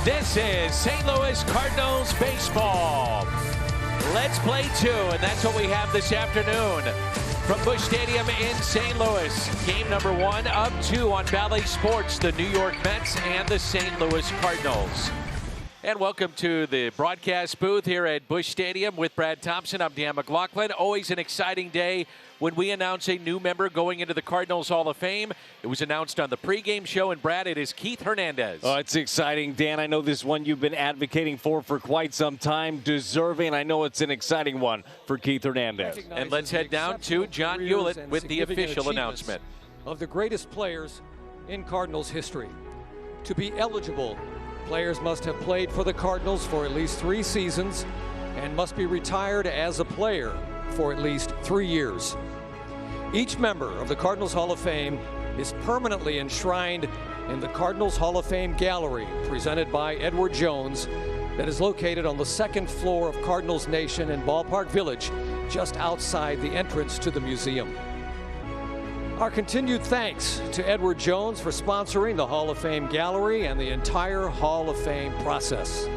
This is St. Louis Cardinals baseball. Let's play two, and that's what we have this afternoon from Busch Stadium in St. Louis. Game number 1 of 2 on Bally Sports, the New York Mets and the St. Louis Cardinals. And welcome to the broadcast booth here at Busch Stadium with Brad Thompson. I'm Dan McLaughlin. Always an exciting day when we announce a new member going into the Cardinals Hall of Fame. It was announced on the pregame show, and Brad, it is Keith Hernandez. Oh, it's exciting, Dan. I know this one you've been advocating for quite some time. Deserving. I know it's an exciting one for Keith Hernandez. And let's head down to John Hewlett with the official announcement. Of the greatest players in Cardinals history. To be eligible, players must have played for the Cardinals for at least 3 seasons and must be retired as a player for at least 3 years. Each member of the Cardinals Hall of Fame is permanently enshrined in the Cardinals Hall of Fame Gallery, presented by Edward Jones, that is located on the 2nd floor of Cardinals Nation in Ballpark Village, just outside the entrance to the museum. Our continued thanks to Edward Jones for sponsoring the Hall of Fame Gallery and the entire Hall of Fame process.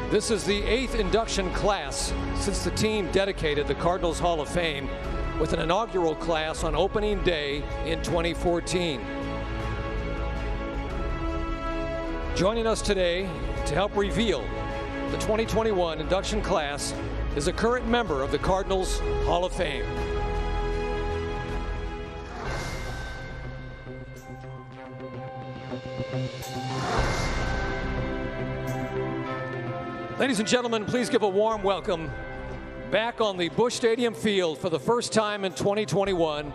This is the 8th induction class since the team dedicated the Cardinals Hall of Fame with an inaugural class on opening day in 2014. Joining us today to help reveal the 2021 induction class is a current member of the Cardinals Hall of Fame. Ladies and gentlemen, please give a warm welcome back on the Busch Stadium field for the first time in 2021,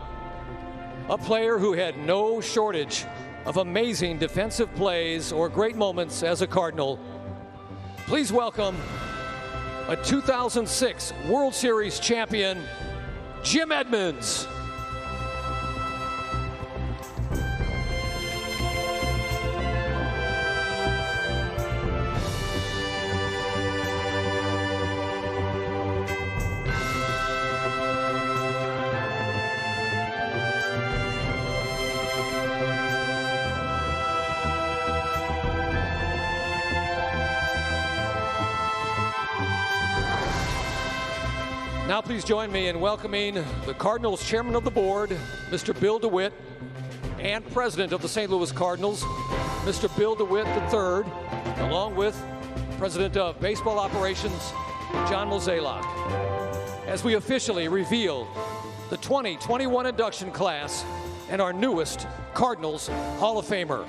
a player who had no shortage of amazing defensive plays or great moments as a Cardinal. Please welcome a 2006 World Series champion, Jim Edmonds. Now please join me in welcoming the Cardinals Chairman of the Board, Mr. Bill DeWitt, and President of the St. Louis Cardinals, Mr. Bill DeWitt III, along with President of Baseball Operations, John Mozeliak, as we officially reveal the 2021 induction class and our newest Cardinals Hall of Famer.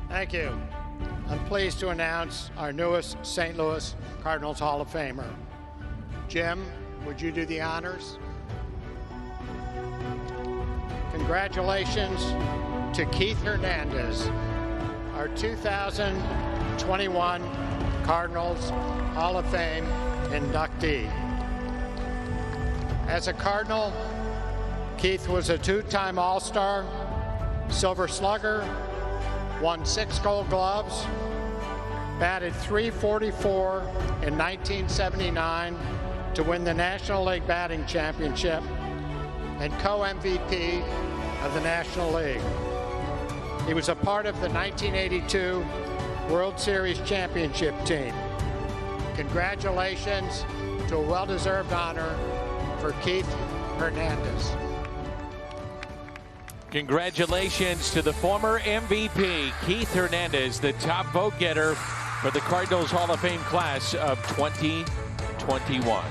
Thank you. I'm pleased to announce our newest St. Louis Cardinals Hall of Famer. Jim, would you do the honors? Congratulations to Keith Hernandez, our 2021 Cardinals Hall of Fame inductee. As a Cardinal, Keith was a 2-time All-Star, Silver Slugger, won 6 Gold Gloves, batted .344 in 1979 to win the National League Batting Championship, and co-MVP of the National League. He was a part of the 1982 World Series Championship team. Congratulations to a well-deserved honor for Keith Hernandez. Congratulations to the former MVP, Keith Hernandez, the top vote getter for the Cardinals Hall of Fame class of 2021.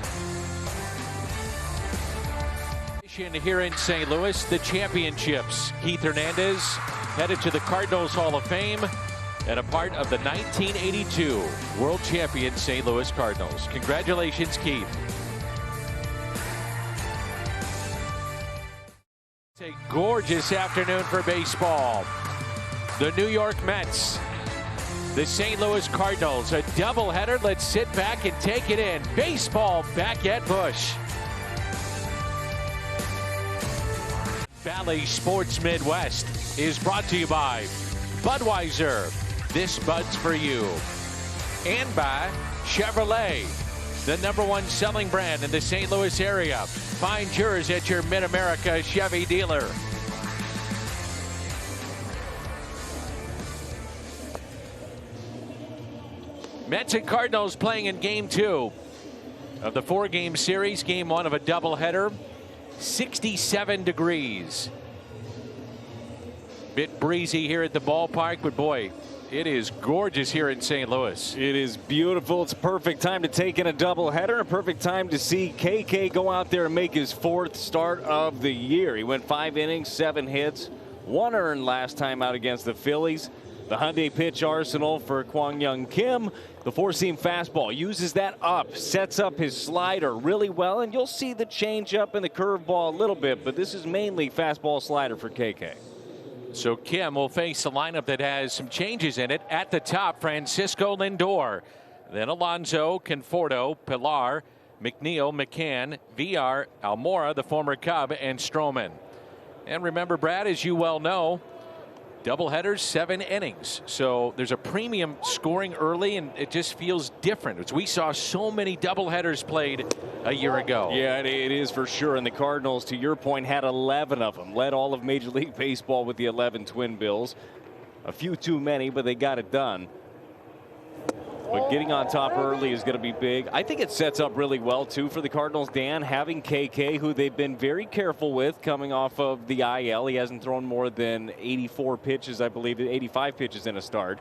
Here in St. Louis, the championships. Keith Hernandez headed to the Cardinals Hall of Fame and a part of the 1982 World Champion St. Louis Cardinals. Congratulations, Keith. It's a gorgeous afternoon for baseball. The New York Mets, the St. Louis Cardinals, a doubleheader. Let's sit back and take it in. Baseball back at Busch. Bally Sports Midwest is brought to you by Budweiser. This Bud's for you. And by Chevrolet, the #1 selling brand in the St. Louis area. Find yours at your Mid-America Chevy dealer. Mets and Cardinals playing in Game 2 of the 4-game series. Game 1 of a doubleheader. 67 degrees. Bit breezy here at the ballpark, but boy, it is gorgeous here in St. Louis. It is beautiful. It's a perfect time to take in a doubleheader. A perfect time to see KK go out there and make his 4th start of the year. He went 5 innings, 7 hits, 1 earned last time out against the Phillies. The Hyundai pitch arsenal for Kwang Young Kim. The 4-seam fastball uses that up, sets up his slider really well, and you'll see the changeup and the curveball a little bit, but this is mainly fastball slider for KK. So Kim will face a lineup that has some changes in it. At the top, Francisco Lindor. Then Alonso, Conforto, Pilar, McNeil, McCann, VR, Almora, the former Cub, and Stroman. And remember, Brad, as you well know, doubleheaders, 7 innings. So there's a premium scoring early, and it just feels different. We saw so many doubleheaders played a year ago. Yeah, it is for sure. And the Cardinals, to your point, had 11 of them. Led all of Major League Baseball with the 11 Twin Bills. A few too many, but they got it done. But getting on top early is going to be big. I think it sets up really well, too, for the Cardinals, Dan, having KK, who they've been very careful with coming off of the IL. He hasn't thrown more than 84 pitches, I believe, 85 pitches in a start.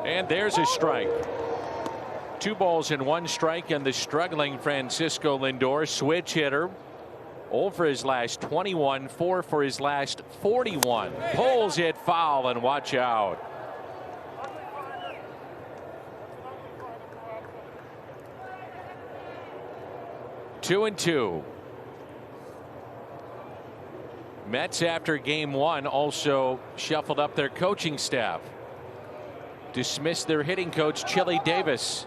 And there's a strike. 2 balls and 1 strike, and the struggling Francisco Lindor, switch hitter. 0 for his last 21, 4 for his last 41. Pulls it foul, and watch out. Two and 2. Mets, after Game 1, also shuffled up their coaching staff. Dismissed their hitting coach, Chili Davis,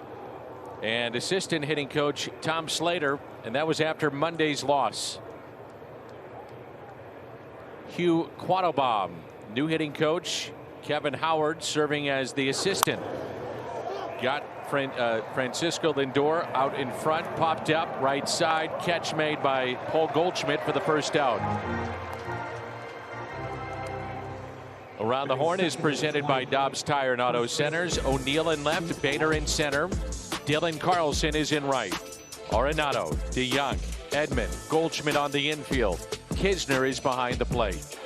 and assistant hitting coach, Tom Slater, and that was after Monday's loss. Hugh Quattlebaum, new hitting coach, Kevin Howard serving as the assistant. Got Francisco Lindor out in front, popped up right side, catch made by Paul Goldschmidt for the first out. Around the Horn is presented by Dobbs Tire and Auto Centers. O'Neill in left, Bader in center, Dylan Carlson is in right. Arenado, DeYoung, Edman, Goldschmidt on the infield. Kisner is behind the plate.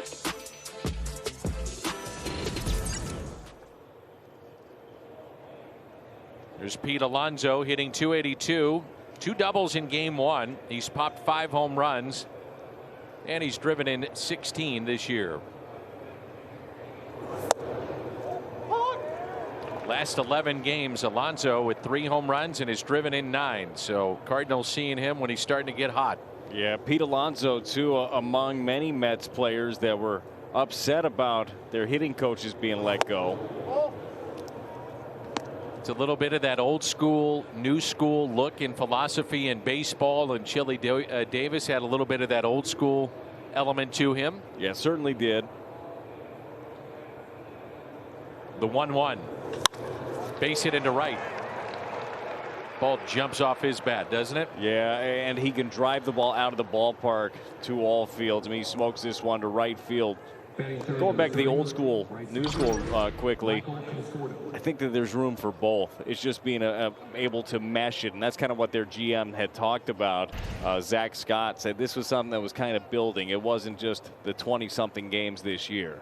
There's Pete Alonso hitting .282, 2 doubles in Game 1. He's popped 5 home runs, and he's driven in 16 this year. Last 11 games, Alonso with 3 home runs and has driven in 9. So Cardinals seeing him when he's starting to get hot. Yeah, Pete Alonso, too, among many Mets players that were upset about their hitting coaches being let go. It's a little bit of that old school, new school look in philosophy in baseball, and Chili Davis had a little bit of that old school element to him. Yeah, certainly did. The 1-1. Base hit into right. Ball jumps off his bat, doesn't it? Yeah, and he can drive the ball out of the ballpark to all fields. I mean, he smokes this one to right field. Going back to the old school, new school quickly, I think that there's room for both. It's just being able to mesh it, and that's kind of what their GM had talked about. Zach Scott said this was something that was kind of building. It wasn't just the 20-something games this year.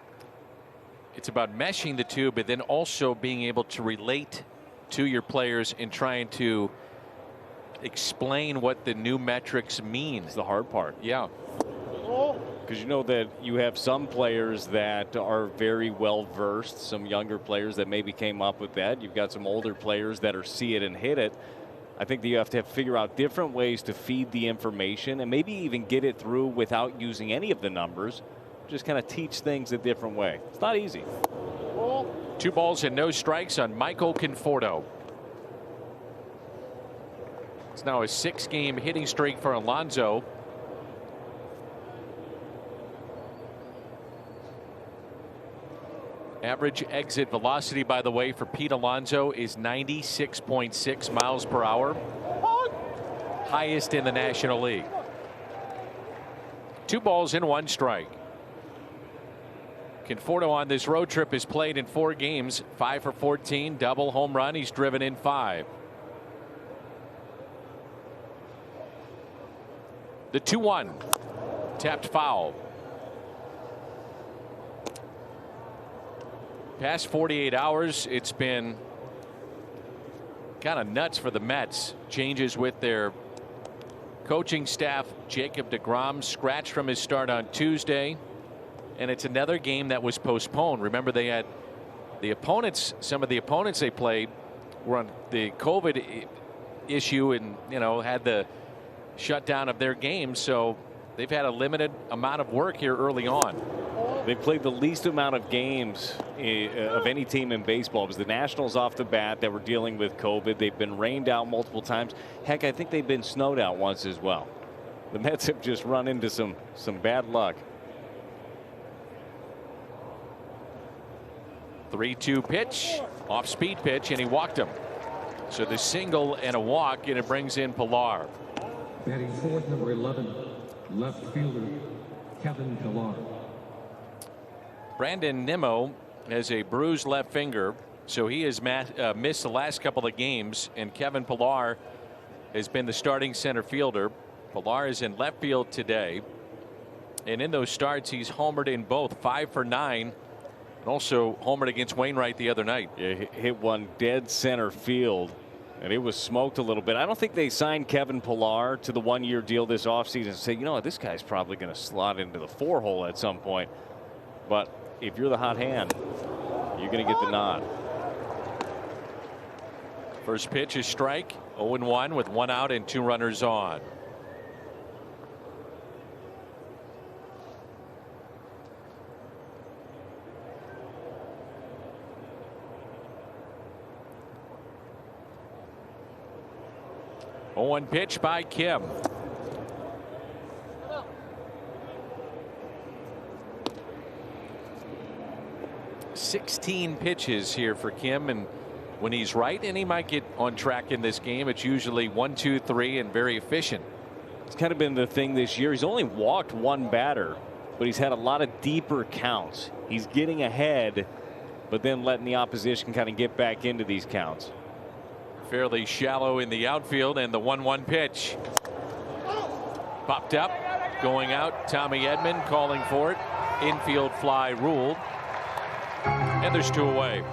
It's about meshing the two, but then also being able to relate to your players and trying to explain what the new metrics mean. It's the hard part. Yeah. Because you know that you have some players that are very well versed, some younger players that maybe came up with that. You've got some older players that are see it and hit it. I think that you have to figure out different ways to feed the information and maybe even get it through without using any of the numbers. Just kind of teach things a different way. It's not easy. 2 balls and no strikes on Michael Conforto. It's now a 6-game hitting streak for Alonso. Average exit velocity, by the way, for Pete Alonso is 96.6 miles per hour. Highest in the National League. 2 balls and 1 strike. Conforto on this road trip has played in 4 games, 5 for 14, double, home run. He's driven in 5. The 2-1. Tapped foul. Past 48 hours, it's been kind of nuts for the Mets. Changes with their coaching staff. Jacob deGrom scratched from his start on Tuesday. And it's another game that was postponed. Remember, they had the opponents, some of the opponents they played were on the COVID issue and, had the shutdown of their games. So they've had a limited amount of work here early on. They played the least amount of games of any team in baseball. It was the Nationals off the bat that were dealing with COVID. They've been rained out multiple times. Heck, I think they've been snowed out once as well. The Mets have just run into some bad luck. 3-2 pitch, off speed pitch, and he walked him. So the single and a walk, and it brings in Pilar. Batting fourth, number 11, left fielder Kevin Pilar. Brandon Nimmo has a bruised left finger, so he has missed the last couple of games, and Kevin Pilar has been the starting center fielder. Pilar is in left field today, and in those starts he's homered in both, 5 for 9, and also homered against Wainwright the other night. Yeah, hit one dead center field, and it was smoked a little bit. I don't think they signed Kevin Pilar to the 1-year deal this offseason and say, you know what, this guy's probably going to slot into the 4-hole at some point. But if you're the hot hand, you're going to get the nod. First pitch is strike, 0-1 with 1 out and 2 runners on. One pitch by Kim. $16 pitches here for Kim, and when he's right, and he might get on track in this game, it's usually 1, 2, 3 and very efficient. It's kind of been the thing this year. He's only walked 1 batter, but he's had a lot of deeper counts. He's getting ahead, but then letting the opposition kind of get back into these counts. Fairly shallow in the outfield, and the 1-1 pitch popped up, going out. Tommy Edman calling for it. Infield fly ruled, and there's 2 away.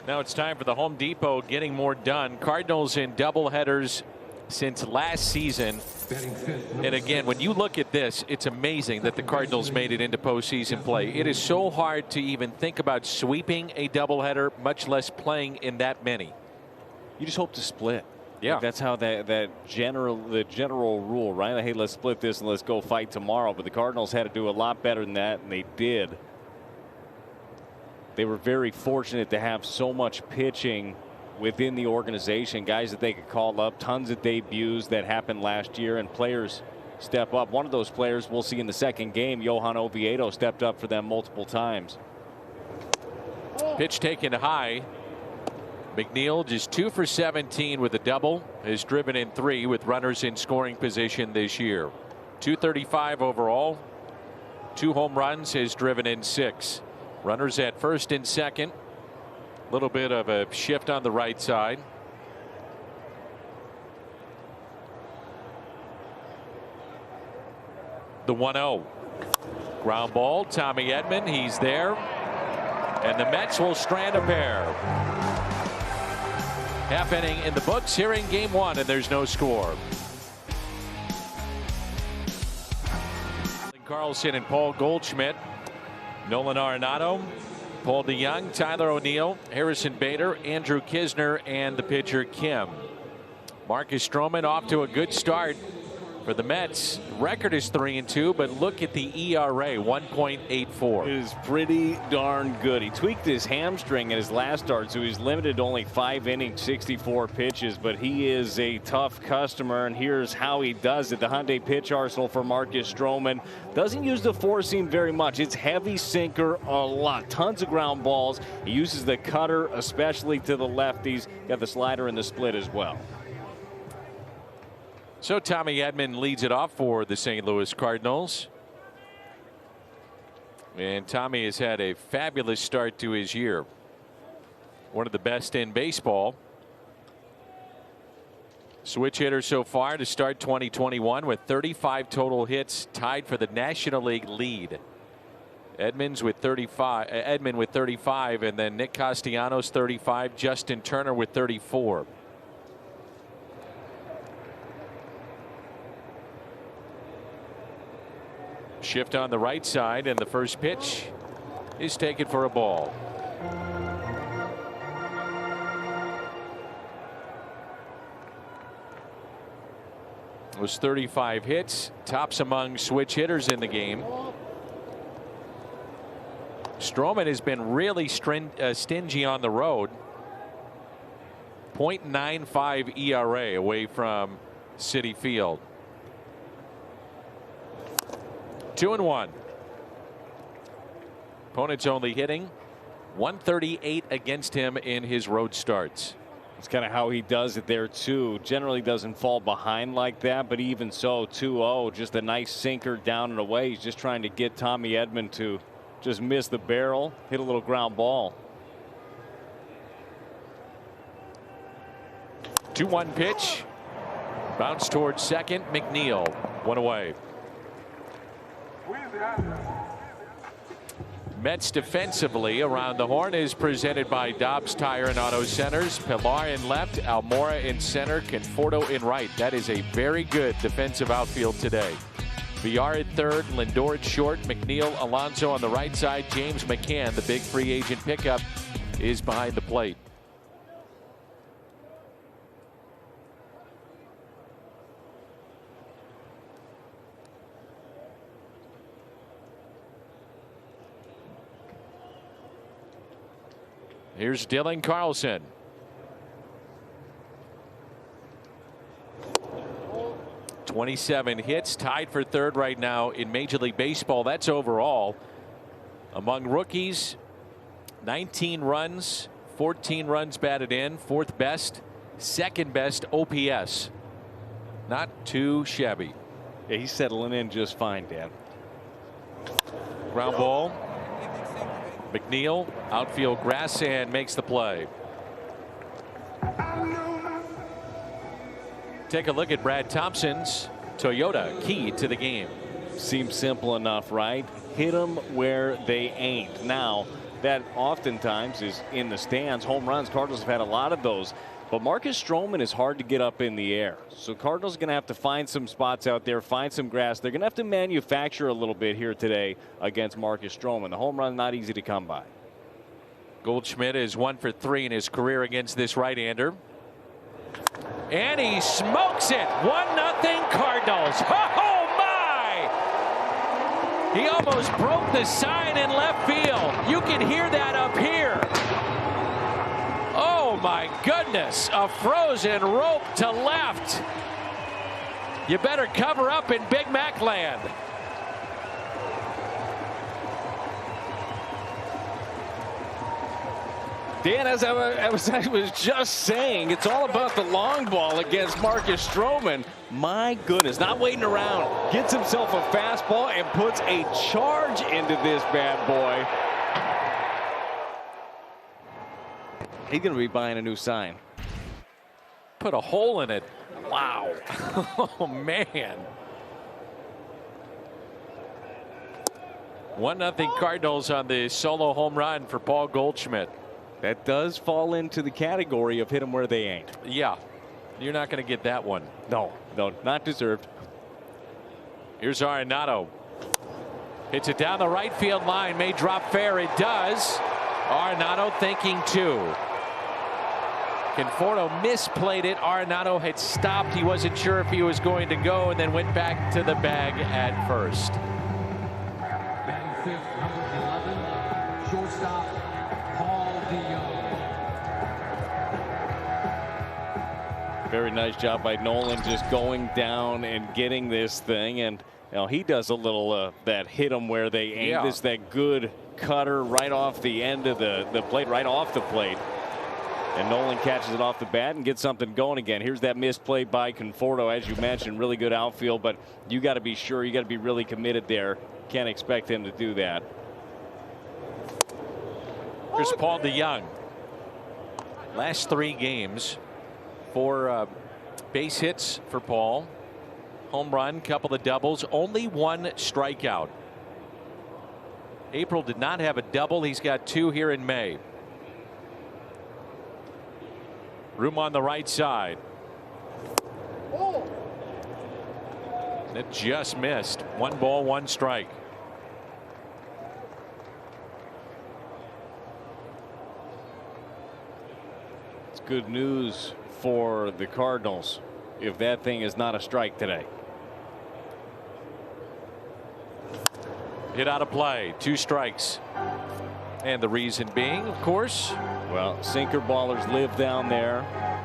Now it's time for the Home Depot getting more done. Cardinals in doubleheaders since last season. And again, when you look at this, it's amazing that the Cardinals made it into postseason play. It is so hard to even think about sweeping a doubleheader, much less playing in that many. You just hope to split. Yeah, that's how the general rule, right? Hey, let's split this and let's go fight tomorrow. But the Cardinals had to do a lot better than that, and they did. They were very fortunate to have so much pitching within the organization, guys that they could call up, tons of debuts that happened last year, and players step up. One of those players we'll see in the second game, Johan Oviedo, stepped up for them multiple times. Pitch taken high. McNeil just 2 for 17 with a double, has driven in 3 with runners in scoring position this year. 235 overall, 2 home runs, has driven in 6. Runners at first and second. A little bit of a shift on the right side. The 1-0. Ground ball. Tommy Edman, he's there. And the Mets will strand a pair. Half inning in the books here in game 1, and there's no score. Carlson and Paul Goldschmidt. Nolan Arenado, Paul DeYoung, Tyler O'Neill, Harrison Bader, Andrew Kisner, and the pitcher Kim. Marcus Stroman off to a good start For the Mets, record is 3-2, but look at the ERA, 1.84. It is pretty darn good. He tweaked his hamstring in his last start, so he's limited to only 5 innings, 64 pitches, but he is a tough customer, and here's how he does it. The Hyundai pitch arsenal for Marcus Stroman doesn't use the four seam very much. It's heavy sinker a lot, tons of ground balls. He uses the cutter, especially to the lefties. Got the slider and the split as well. So Tommy Edman leads it off for the St. Louis Cardinals. And Tommy has had a fabulous start to his year. One of the best in baseball. Switch hitter so far to start 2021 with 35 total hits, tied for the National League lead. Edman with 35, and then Nick Castellanos 35, Justin Turner with 34. Shift on the right side, and the first pitch is taken for a ball. It was 35 hits, tops among switch hitters in the game. Stroman has been really stingy on the road. 0.95 ERA away from Citi Field. 2-1. Opponent's only hitting 138 against him in his road starts. It's kind of how he does it there too. Generally doesn't fall behind like that, but even so, 2-0, just a nice sinker down and away. He's just trying to get Tommy Edman to just miss the barrel, hit a little ground ball. 2-1 pitch. Bounce towards second. McNeil, one away. Mets defensively around the horn is presented by Dobbs Tire and Auto Centers. Pilar in left, Almora in center, Conforto in right. That is a very good defensive outfield today. Villar at third, Lindor at short, McNeil, Alonso on the right side. James McCann, the big free agent pickup, is behind the plate. Here's Dylan Carlson. .27 hits, tied for third right now in Major League Baseball. That's overall. Among rookies, 19 runs, 14 runs batted in, fourth best, second best OPS. Not too shabby. Yeah, he's settling in just fine, Dan. Ground ball. McNeil, outfield grass sand, makes the play. Take a look at Brad Thompson's Toyota key to the game. Seems simple enough, right? Hit them where they ain't. Now, that oftentimes is in the stands. Home runs, Cardinals have had a lot of those. But Marcus Stroman is hard to get up in the air. So Cardinals are going to have to find some spots out there, find some grass. They're going to have to manufacture a little bit here today against Marcus Stroman. The home run not easy to come by. Goldschmidt is 1 for 3 in his career against this right-hander. And he smokes it. 1-0 Cardinals. Oh my! He almost broke the sign in left field. You can hear that up here. Oh my goodness, a frozen rope to left. You better cover up in Big Mac land. Dan, as I was just saying, it's all about the long ball against Marcus Stroman. My goodness, not waiting around. Gets himself a fastball and puts a charge into this bad boy. He's going to be buying a new sign. Put a hole in it. Wow. Oh, man. 1-0 Cardinals on the solo home run for Paul Goldschmidt. That does fall into the category of hit them where they ain't. Yeah. You're not going to get that one. No, not deserved. Here's Arenado. Hits it down the right field line. May drop fair. It does. Arenado thinking 2. Conforto misplayed it. Arenado had stopped. He wasn't sure if he was going to go, and then went back to the bag at first. Batting fifth, number 11, shortstop, Paul DeYoung. Very nice job by Nolan, just going down and getting this thing. And he does a little that hit him where they aim this, that good cutter right off the end of the plate, right off the plate. And Nolan catches it off the bat and gets something going again. Here's that misplay by Conforto, as you mentioned, really good outfield, but you got to be sure, you got to be really committed there. Can't expect him to do that. Here's Paul DeYoung. Last 3 games, 4 base hits for Paul. Home run, couple of doubles, only 1 strikeout. April did not have a double. He's got 2 here in May. Room on the right side. It just missed. 1 ball, 1 strike. It's good news for the Cardinals if that thing is not a strike today. Hit out of play, 2 strikes. And the reason being, of course, well, sinker ballers live down there,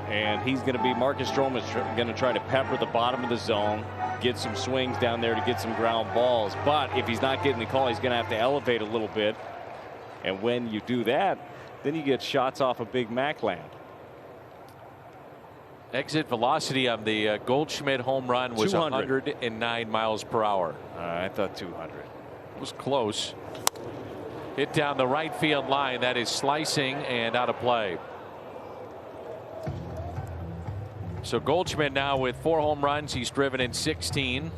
and he's going to be, Marcus Stroman is going to try to pepper the bottom of the zone, get some swings down there to get some ground balls. But if he's not getting the call, he's going to have to elevate a little bit. And when you do that, then you get shots off of Big Mac land. Exit velocity on the Goldschmidt home run was 109 miles per hour. I thought 200. It was close. Hit down the right field line. That is slicing and out of play. So Goldschmidt now with 4 home runs. He's driven in 16.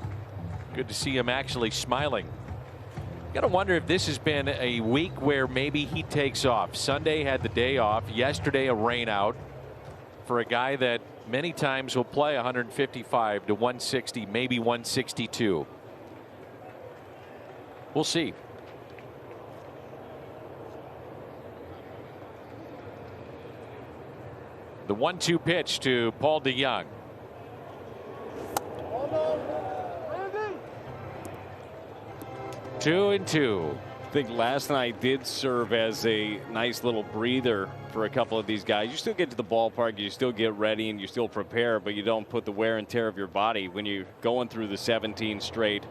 Good to see him actually smiling. Got to wonder if this has been a week where maybe he takes off. Sunday had the day off. Yesterday a rain out for a guy that many times will play 155 to 160, maybe 162. We'll see. The 1-2 pitch to Paul DeYoung. Two and two. I think last night did serve as a nice little breather for a couple of these guys. You still get to the ballpark, you still get ready, and you still prepare, but you don't put the wear and tear of your body when you're going through the 17 straight.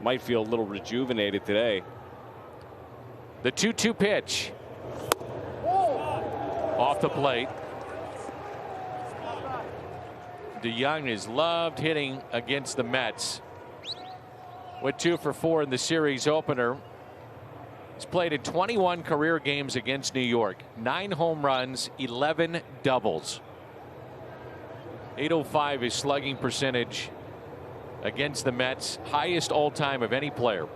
Might feel a little rejuvenated today. The 2-2 pitch. Off the plate. DeYoung has loved hitting against the Mets. With 2 for 4 in the series opener. He's played in 21 career games against New York. 9 home runs, 11 doubles. .805 is slugging percentage against the Mets, highest all-time of any player.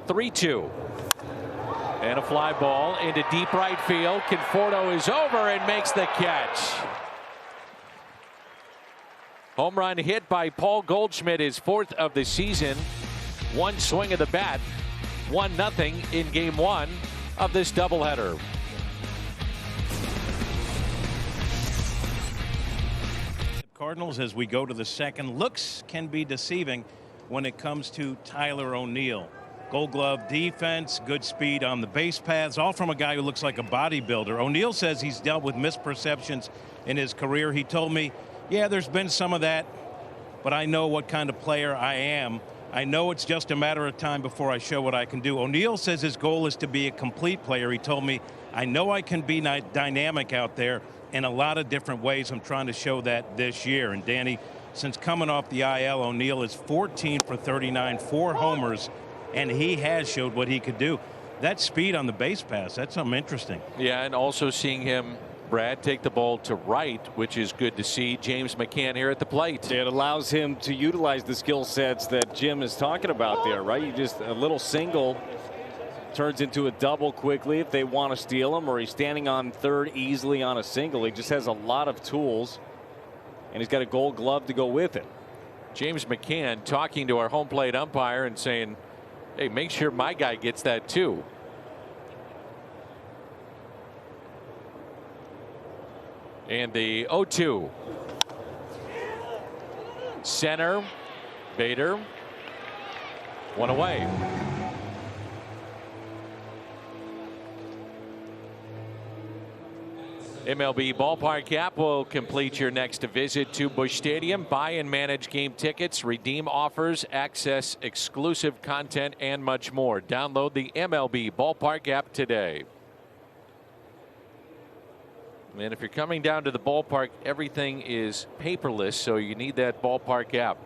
3-2. And a fly ball into deep right field. Conforto is over and makes the catch. Home run hit by Paul Goldschmidt, his 4th of the season. 1 swing of the bat, 1-0 in game 1 of this doubleheader. Cardinals, as we go to the second, looks can be deceiving when it comes to Tyler O'Neill. Gold Glove defense, good speed on the base paths, all from a guy who looks like a bodybuilder. O'Neill says he's dealt with misperceptions in his career. He told me, yeah, there's been some of that, but I know what kind of player I am. I know it's just a matter of time before I show what I can do. O'Neill says his goal is to be a complete player. He told me, I know I can be dynamic out there in a lot of different ways. I'm trying to show that this year. And Danny, since coming off the IL, O'Neill is 14 for 39, 4 homers, and he has showed what he could do. That speed on the base pass, that's something interesting. Yeah, and also seeing him, Brad, take the ball to right, which is good to see. James McCann here at the plate. It allows him to utilize the skill sets that Jim is talking about there, right? You just, a little single turns into a double quickly if they want to steal him, or he's standing on third easily on a single. He just has a lot of tools, and he's got a Gold Glove to go with it. James McCann talking to our home plate umpire and saying, hey, make sure my guy gets that too. And the 0-2. Center. Bader. One away. MLB Ballpark app will complete your next visit to Busch Stadium. Buy and manage game tickets, redeem offers, access exclusive content, and much more. Download the MLB Ballpark app today. And if you're coming down to the ballpark, everything is paperless, so you need that ballpark app.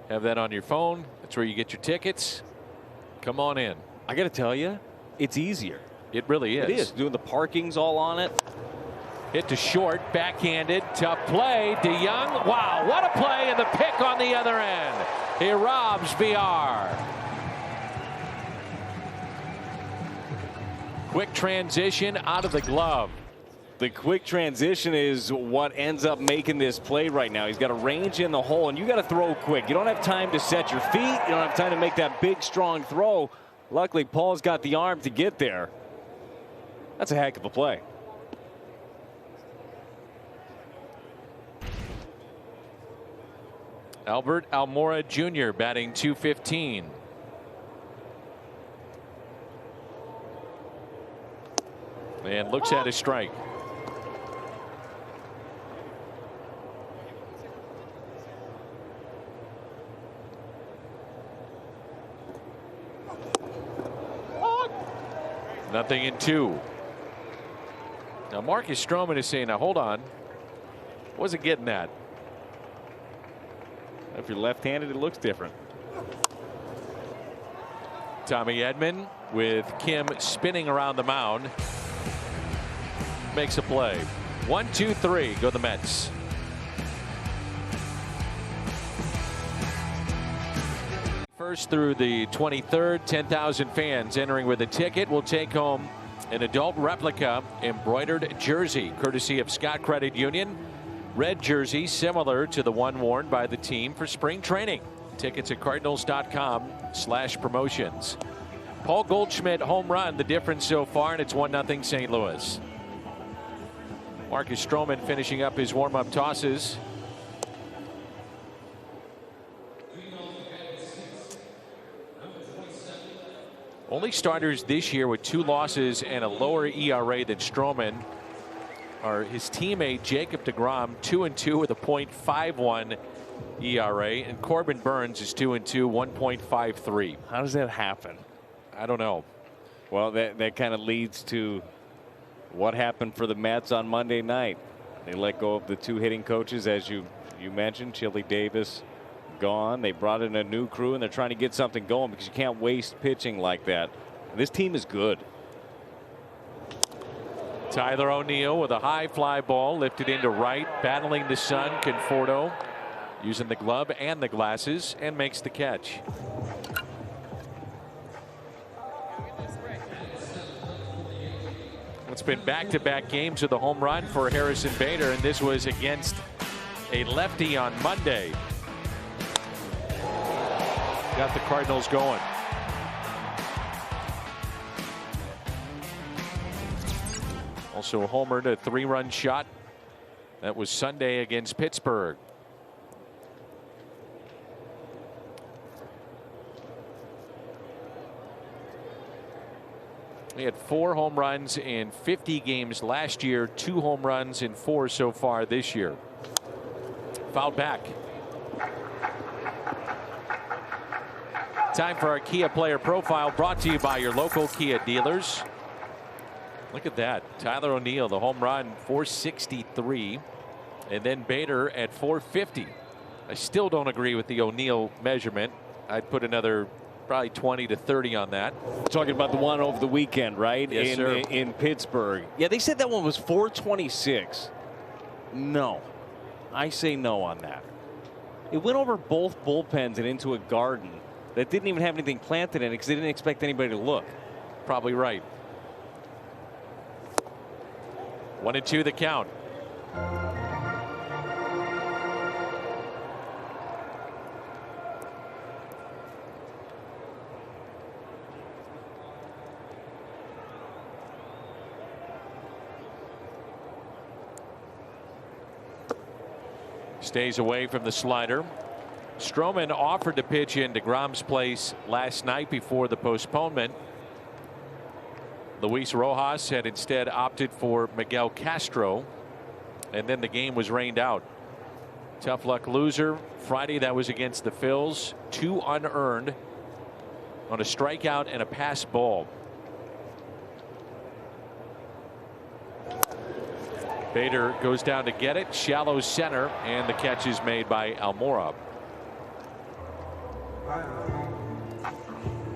Have that on your phone. That's where you get your tickets. Come on in. I got to tell you, it's easier. It really is. It is. Doing the parking's all on it. Hit to short, backhanded, tough play. DeYoung, wow, what a play, and the pick on the other end. He robs VR. Quick transition out of the glove. The quick transition is what ends up making this play right now. He's got a range in the hole, and you got to throw quick. You don't have time to set your feet. You don't have time to make that big, strong throw. Luckily, Paul's got the arm to get there. That's a heck of a play. Albert Almora Jr. batting .215. And looks at his strike. Nothing in 2. Now Marcus Stroman is saying, now hold on. Wasn't getting that. If you're left-handed, it looks different. Tommy Edman with Kim spinning around the mound. Makes a play. 1, 2, 3. Go the Mets. First through the 23rd, 10,000 fans entering with a ticket will take home an adult replica embroidered jersey courtesy of Scott Credit Union. Red jersey similar to the one worn by the team for spring training. Tickets at cardinals.com/promotions. Paul Goldschmidt home run, the difference so far, and it's 1-0 St. Louis. Marcus Stroman finishing up his warm-up tosses. Only starters this year with 2 losses and a lower ERA than Stroman are his teammate Jacob deGrom, 2-2 with a .51 ERA, and Corbin Burns is 2-2, 1.53. How does that happen? I don't know. Well, that kind of leads to what happened for the Mets on Monday night. They let go of the 2 hitting coaches, as you mentioned. Chili Davis gone. They brought in a new crew, and they're trying to get something going because you can't waste pitching like that. And this team is good. Tyler O'Neill with a high fly ball lifted into right, battling the sun. Conforto using the glove and the glasses and makes the catch. It's been back-to-back games with a home run for Harrison Bader, and this was against a lefty on Monday. Got the Cardinals going. Also homered a 3-run shot. That was Sunday against Pittsburgh. He had 4 home runs in 50 games last year, 2 home runs in 4 so far this year. Fouled back. Time for our Kia player profile, brought to you by your local Kia dealers. Look at that. Tyler O'Neill, the home run, 463. And then Bader at 450. I still don't agree with the O'Neill measurement. I'd put another probably 20 to 30 on that. Talking about the one over the weekend, right? Yes, sir. In Pittsburgh. Yeah, they said that one was 426. No. I say no on that. It went over both bullpens and into a garden that didn't even have anything planted in it because they didn't expect anybody to look. Probably right. 1-2 the count. Stays away from the slider. Stroman offered to pitch in DeGrom's place last night before the postponement. Luis Rojas had instead opted for Miguel Castro, and then the game was rained out. Tough luck loser Friday. That was against the Phils. 2 unearned on a strikeout and a pass ball. Bader goes down to get it. Shallow center, and the catch is made by Almora.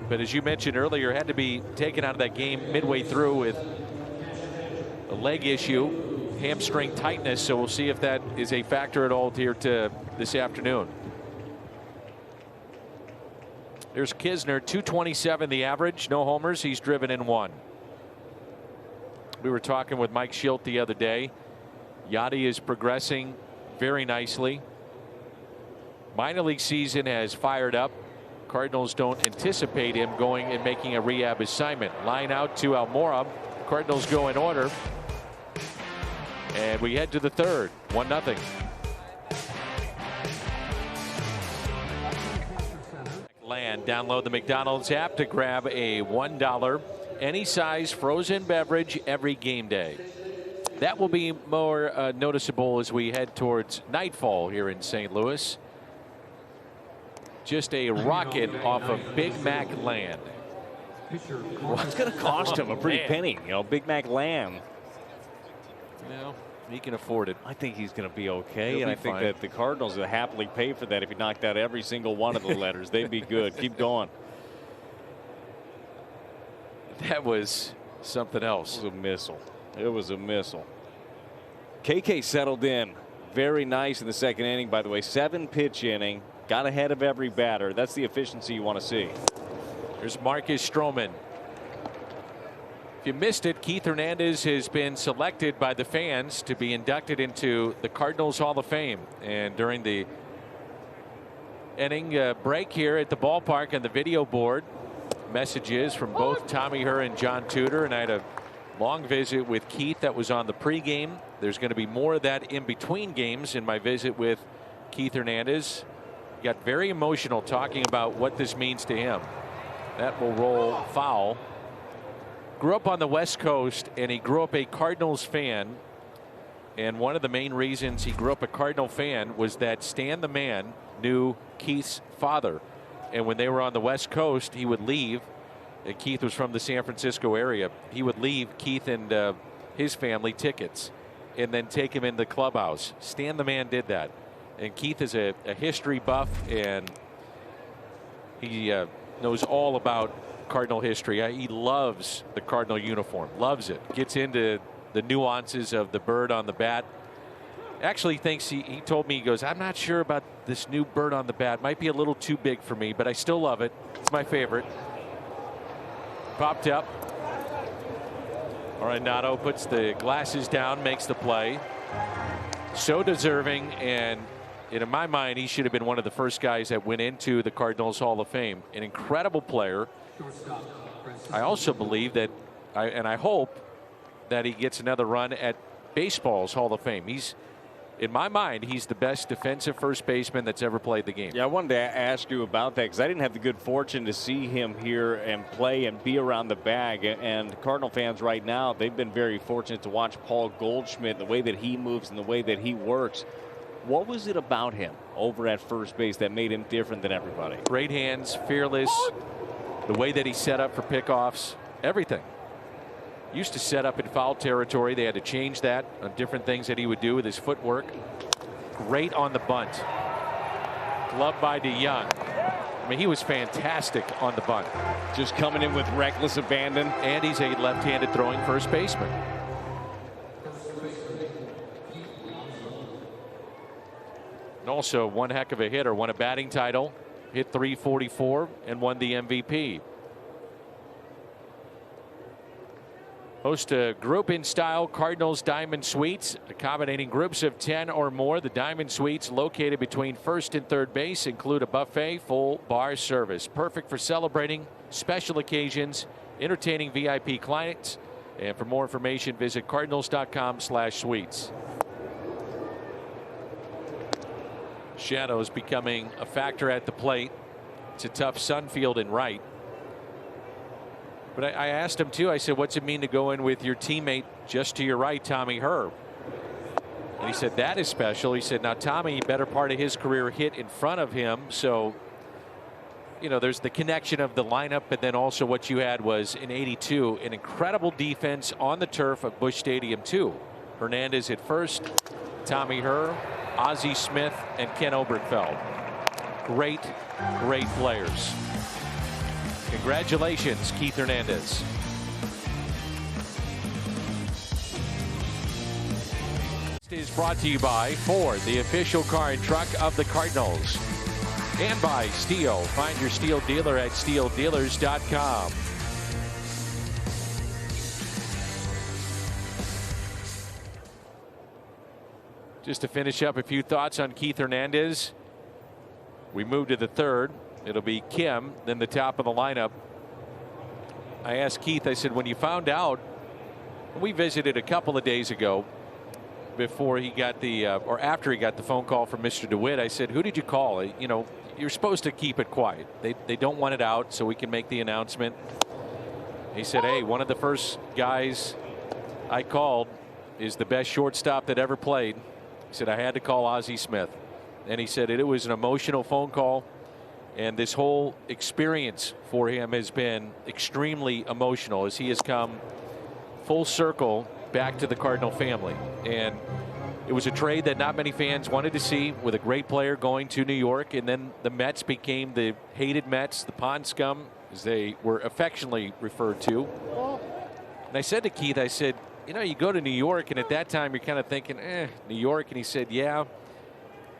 But as you mentioned earlier, had to be taken out of that game midway through with a leg issue, hamstring tightness. So we'll see if that is a factor at all here to this afternoon. There's Kisner, 227 the average, no homers. He's driven in 1. We were talking with Mike Schilt the other day. Yachty is progressing very nicely. Minor league season has fired up. Cardinals don't anticipate him going and making a rehab assignment. Line out to Almora. Cardinals go in order. And we head to the third. 1-0. Land. Download the McDonald's app to grab a $1 any size frozen beverage every game day. That will be more noticeable as we head towards nightfall here in St. Louis. Just a rocket off of Big Mac Land. Well, it's going to cost him a pretty penny. You know, Big Mac Land. No, he can afford it. I think he's going to be okay. He'll and be I think fine. that the Cardinals will happily pay for that if he knocked out every single one of the letters. They'd be good. Keep going. That was something else. It was a missile. It was a missile. KK settled in very nice in the second inning, by the way. 7-pitch inning. Got ahead of every batter. That's the efficiency you want to see. Here's Marcus Stroman. If you missed it, Keith Hernandez has been selected by the fans to be inducted into the Cardinals Hall of Fame. And during the inning break here at the ballpark on the video board, messages from both Tommy Herr and John Tudor. And I had a long visit with Keith that was on the pregame. There's going to be more of that in between games in my visit with Keith Hernandez. Got very emotional talking about what this means to him. That will roll foul. Grew up on the West Coast, and he grew up a Cardinals fan. And one of the main reasons he grew up a Cardinal fan was that Stan the Man knew Keith's father. And when they were on the West Coast, he would leave. And Keith was from the San Francisco area. He would leave Keith and his family tickets and then take him into the clubhouse. Stan the Man did that. And Keith is a history buff, and he knows all about Cardinal history. He loves the Cardinal uniform, loves it, gets into the nuances of the bird on the bat. Actually thinks he told me, he goes, I'm not sure about this new bird on the bat. Might be a little too big for me, but I still love it. It's my favorite. Popped up. Arenado puts the glasses down, makes the play. So deserving, and in my mind, he should have been one of the first guys that went into the Cardinals Hall of Fame. An incredible player. I also believe that, and I hope that he gets another run at baseball's Hall of Fame. He's, in my mind, he's the best defensive first baseman that's ever played the game. Yeah, I wanted to ask you about that because I didn't have the good fortune to see him here and play and be around the bag. And Cardinal fans right now, they've been very fortunate to watch Paul Goldschmidt, the way that he moves and the way that he works. What was it about him over at first base that made him different than everybody? Great hands, fearless, the way that he set up for pickoffs, everything. Used to set up in foul territory. They had to change that on different things that he would do with his footwork. Great on the bunt. Gloved by DeYoung. I mean, he was fantastic on the bunt. Just coming in with reckless abandon. And he's a left-handed throwing first baseman. And also one heck of a hitter. Won a batting title, hit .344, and won the MVP. Host a group in style Cardinals Diamond Suites, accommodating groups of 10 or more. The Diamond Suites, located between first and third base, include a buffet, full bar service. Perfect for celebrating special occasions, entertaining VIP clients. And for more information, visit cardinals.com/suites. Shadows becoming a factor at the plate. It's a tough sun field in right. But I asked him too. I said, what's it mean to go in with your teammate just to your right, Tommy Herr? And he said, that is special. He said, now Tommy, better part of his career, hit in front of him. So, you know, there's the connection of the lineup, but then also what you had was in '82, an incredible defense on the turf of Busch Stadium too. Hernandez at first, Tommy Herr, Ozzie Smith, and Ken Oberkfell. Great, great players. Congratulations, Keith Hernandez. This is brought to you by Ford, the official car and truck of the Cardinals. And by Steel. Find your Steel dealer at steeldealers.com. Just to finish up, a few thoughts on Keith Hernandez. We move to the third. It'll be Kim, then the top of the lineup. I asked Keith, I said, when you found out, we visited a couple of days ago before he got the, or after he got the phone call from Mr. DeWitt, I said, who did you call? You know, you're supposed to keep it quiet. They don't want it out so we can make the announcement. He said, hey, one of the first guys I called is the best shortstop that ever played. He said, I had to call Ozzie Smith. And he said it was an emotional phone call. And this whole experience for him has been extremely emotional as he has come full circle back to the Cardinal family. And it was a trade that not many fans wanted to see, with a great player going to New York. And then the Mets became the hated Mets, the pond scum, as they were affectionately referred to. And I said to Keith, I said, you know, you go to New York, and at that time you're kind of thinking, New York. And he said, yeah.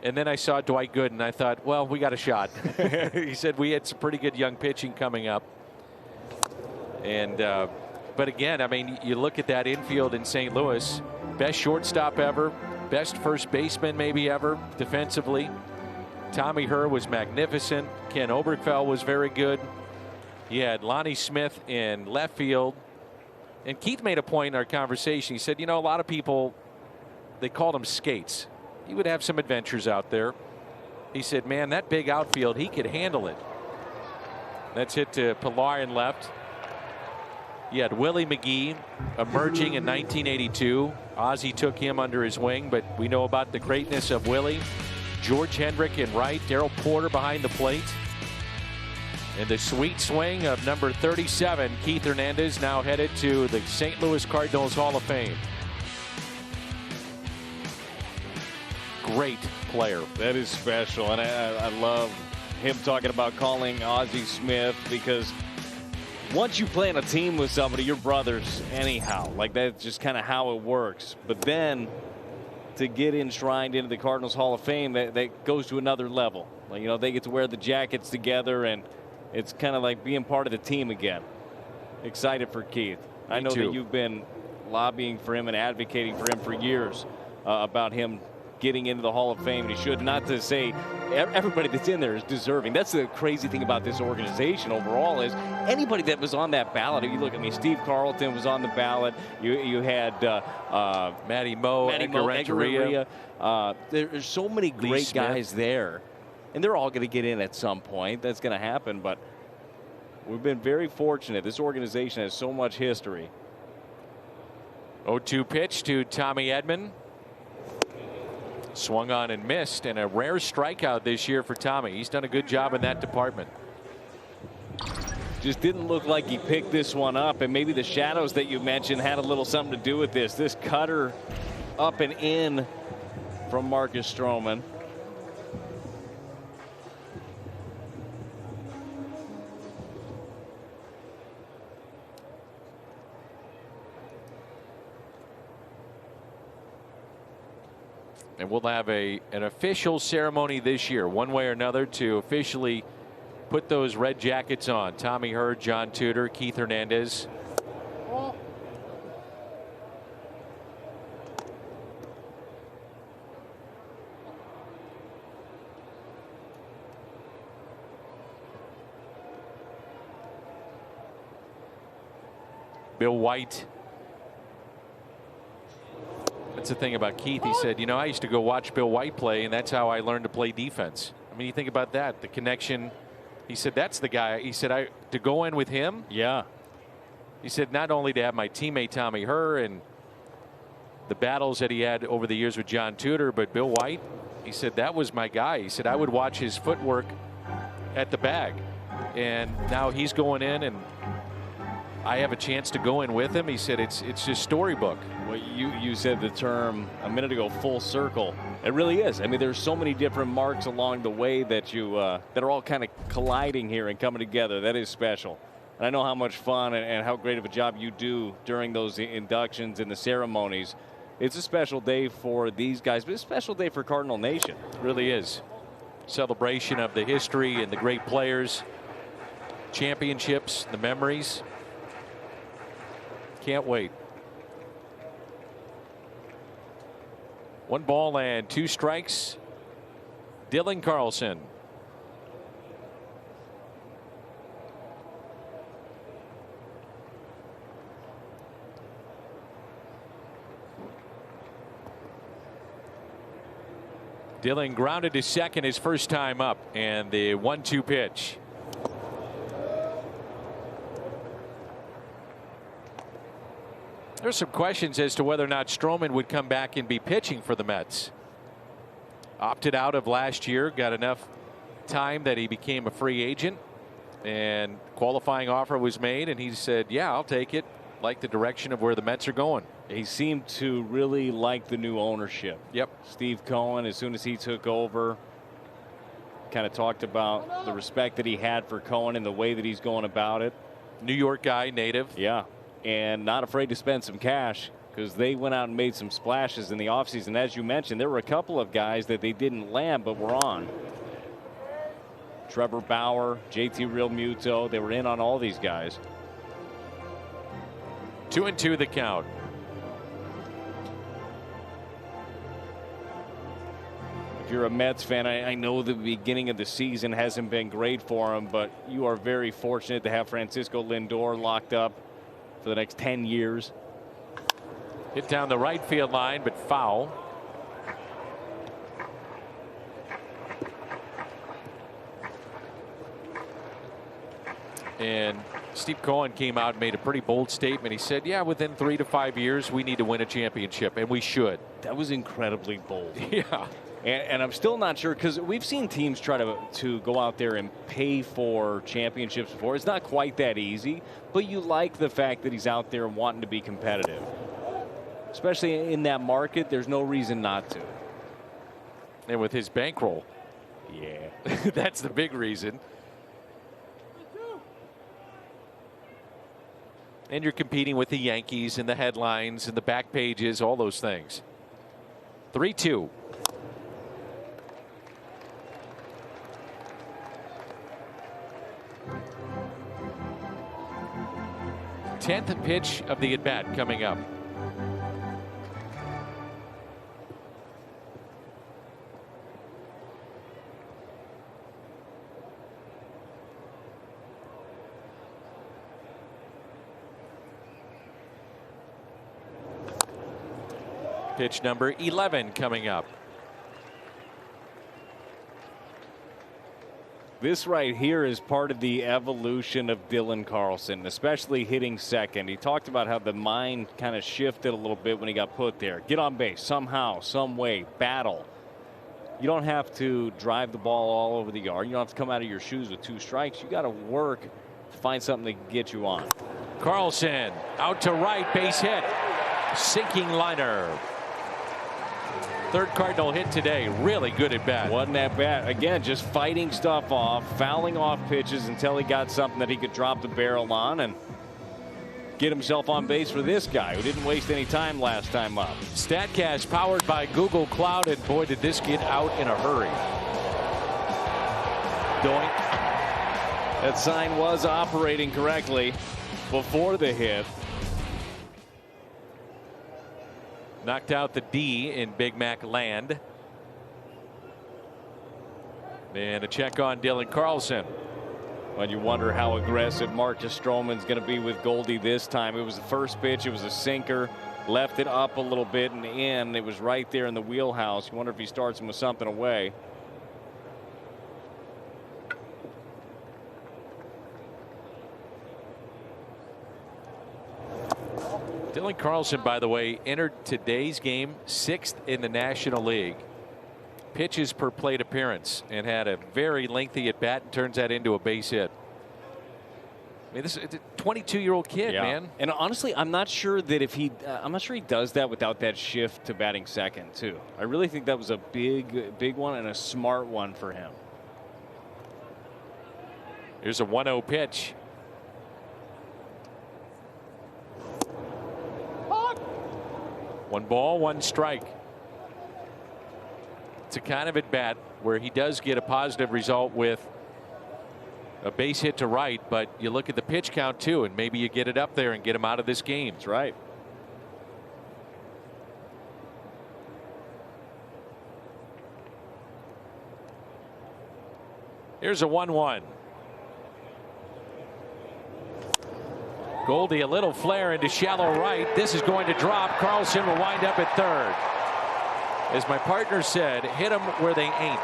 And then I saw Dwight Gooden, and I thought, well, we got a shot. He said we had some pretty good young pitching coming up. And but again, I mean, you look at that infield in St. Louis, best shortstop ever, best first baseman maybe ever defensively. Tommy Herr was magnificent. Ken Oberkfell was very good. You had Lonnie Smith in left field. And Keith made a point in our conversation. He said, you know, a lot of people, they called him skates. He would have some adventures out there. He said, man, that big outfield, he could handle it. That's hit to Pilar in left. You had Willie McGee emerging in 1982. Ozzie took him under his wing, but we know about the greatness of Willie. George Hendrick in right, Darrell Porter behind the plate. And the sweet swing of number 37, Keith Hernandez, now headed to the St. Louis Cardinals Hall of Fame. Great player. That is special, and I love him talking about calling Ozzie Smith, because once you play on a team with somebody, you're brothers anyhow. Like, that's just kind of how it works. But then to get enshrined into the Cardinals Hall of Fame, that goes to another level. Like, you know, they get to wear the jackets together, and it's kind of like being part of the team again. Excited for Keith. I know that you've been lobbying for him and advocating for him for years about him getting into the Hall of Fame, and he should. Not to say everybody that's in there is deserving. That's the crazy thing about this organization overall, is anybody that was on that ballot. If you look at me, Steve Carlton was on the ballot. You had Matty Moe, Edgar Renteria. There's so many great guys there, and they're all going to get in at some point. That's going to happen, but we've been very fortunate. This organization has so much history. 0-2 pitch to Tommy Edman. Swung on and missed, and a rare strikeout this year for Tommy. He's done a good job in that department. Just didn't look like he picked this one up, and maybe the shadows that you mentioned had a little something to do with this. This cutter up and in from Marcus Stroman. And we'll have an official ceremony this year, one way or another, to officially put those red jackets on. Tommy Herr, John Tudor, Keith Hernandez. Bill White. That's the thing about Keith. He said, you know, I used to go watch Bill White play, and that's how I learned to play defense. I mean, you think about that, the connection. He said, that's the guy. He said, to go in with him. Yeah. He said, not only to have my teammate Tommy Herr and the battles that he had over the years with John Tudor, but Bill White, he said, that was my guy. He said, I would watch his footwork at the bag. And now he's going in, and I have a chance to go in with him. He said, it's just storybook. Well, you said the term a minute ago, full circle. It really is. I mean, there's so many different marks along the way that you that are all kind of colliding here and coming together. That is special. And I know how much fun and how great of a job you do during those inductions and the ceremonies. It's a special day for these guys, but it's a special day for Cardinal Nation. It really is. Celebration of the history and the great players, championships, the memories. Can't wait. 1 ball and 2 strikes. Dylan Carlson. Dylan grounded to second his first time up, and the 1-2 pitch. There's some questions as to whether or not Stroman would come back and be pitching for the Mets. Opted out of last year, got enough time that he became a free agent, and qualifying offer was made, and he said, yeah, I'll take it. Like the direction of where the Mets are going. He seemed to really like the new ownership. Yep. Steve Cohen, as soon as he took over, kind of talked about the respect that he had for Cohen and the way that he's going about it. New York guy, native. Yeah. And not afraid to spend some cash, because they went out and made some splashes in the offseason. As you mentioned, there were a couple of guys that they didn't land but were on. Trevor Bauer, JT Realmuto, they were in on all these guys. 2-2 the count. If you're a Mets fan, I know the beginning of the season hasn't been great for him, but you are very fortunate to have Francisco Lindor locked up for the next 10 years. Hit down the right field line, but foul. And Steve Cohen came out and made a pretty bold statement. He said, yeah, within 3 to 5 years, we need to win a championship, and we should. That was incredibly bold. Yeah. And I'm still not sure, because we've seen teams try to go out there and pay for championships before. It's not quite that easy, but you like the fact that he's out there wanting to be competitive. Especially in that market, there's no reason not to. And with his bankroll. Yeah. That's the big reason. And you're competing with the Yankees and the headlines and the back pages, all those things. 3-2. Tenth pitch of the at-bat coming up. Pitch number 11 coming up. This right here is part of the evolution of Dylan Carlson, especially hitting second. He talked about how the mind kind of shifted a little bit when he got put there. Get on base somehow, some way, battle. You don't have to drive the ball all over the yard. You don't have to come out of your shoes with 2 strikes. You got to work to find something to get you on. Carlson out to right, base hit. Sinking liner. Third Cardinal hit today. Really good at bat. Wasn't that bad. Again, just fighting stuff off, fouling off pitches until he got something that he could drop the barrel on and get himself on base for this guy who didn't waste any time last time up. StatCast powered by Google Cloud, and boy, did this get out in a hurry. Doink. That sign was operating correctly before the hit. Knocked out the D in Big Mac land. And a check on Dylan Carlson. When you wonder how aggressive Marcus Stroman's going to be with Goldie this time. It was the first pitch. It was a sinker. left it up a little bit and in. It was right there in the wheelhouse. You wonder if he starts him with something away. Dylan Carlson, by the way, entered today's game 6th in the National League. Pitches per plate appearance, and had a very lengthy at bat and turns that into a base hit. I mean, this is a 22-year-old kid, man. And honestly, I'm not sure that if he, I'm not sure he does that without that shift to batting second too. I really think that was a big one and a smart one for him. Here's a 1-0 pitch. One ball, one strike. It's a kind of at bat where he does get a positive result with a base hit to right, but you look at the pitch count too, and maybe you get it up there and get him out of this game. That's right. Here's a 1-1. Goldie, a little flare into shallow right. This is going to drop. Carlson will wind up at third. As my partner said, hit them where they ain't.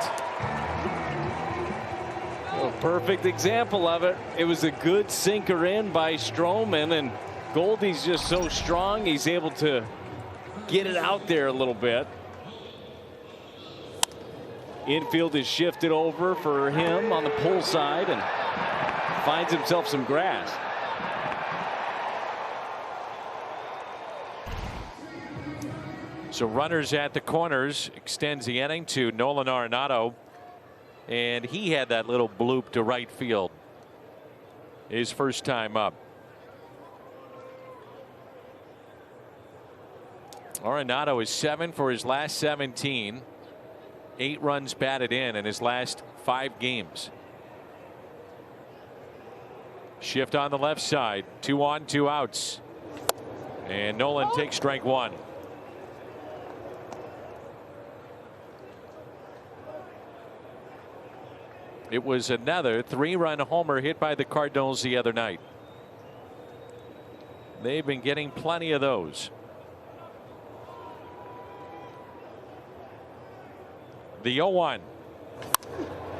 A perfect example of it. It was a good sinker in by Stroman, and Goldie's just so strong he's able to get it out there a little bit. Infield is shifted over for him on the pull side and finds himself some grass. So runners at the corners, extends the inning to Nolan Arenado, and he had that little bloop to right field his first time up. Arenado is 7 for his last 17, 8 runs batted in his last 5 games. Shift on the left side, 2 on, 2 outs, and Nolan takes strike 1. It was another 3-run homer hit by the Cardinals the other night. They've been getting plenty of those. The 0-1.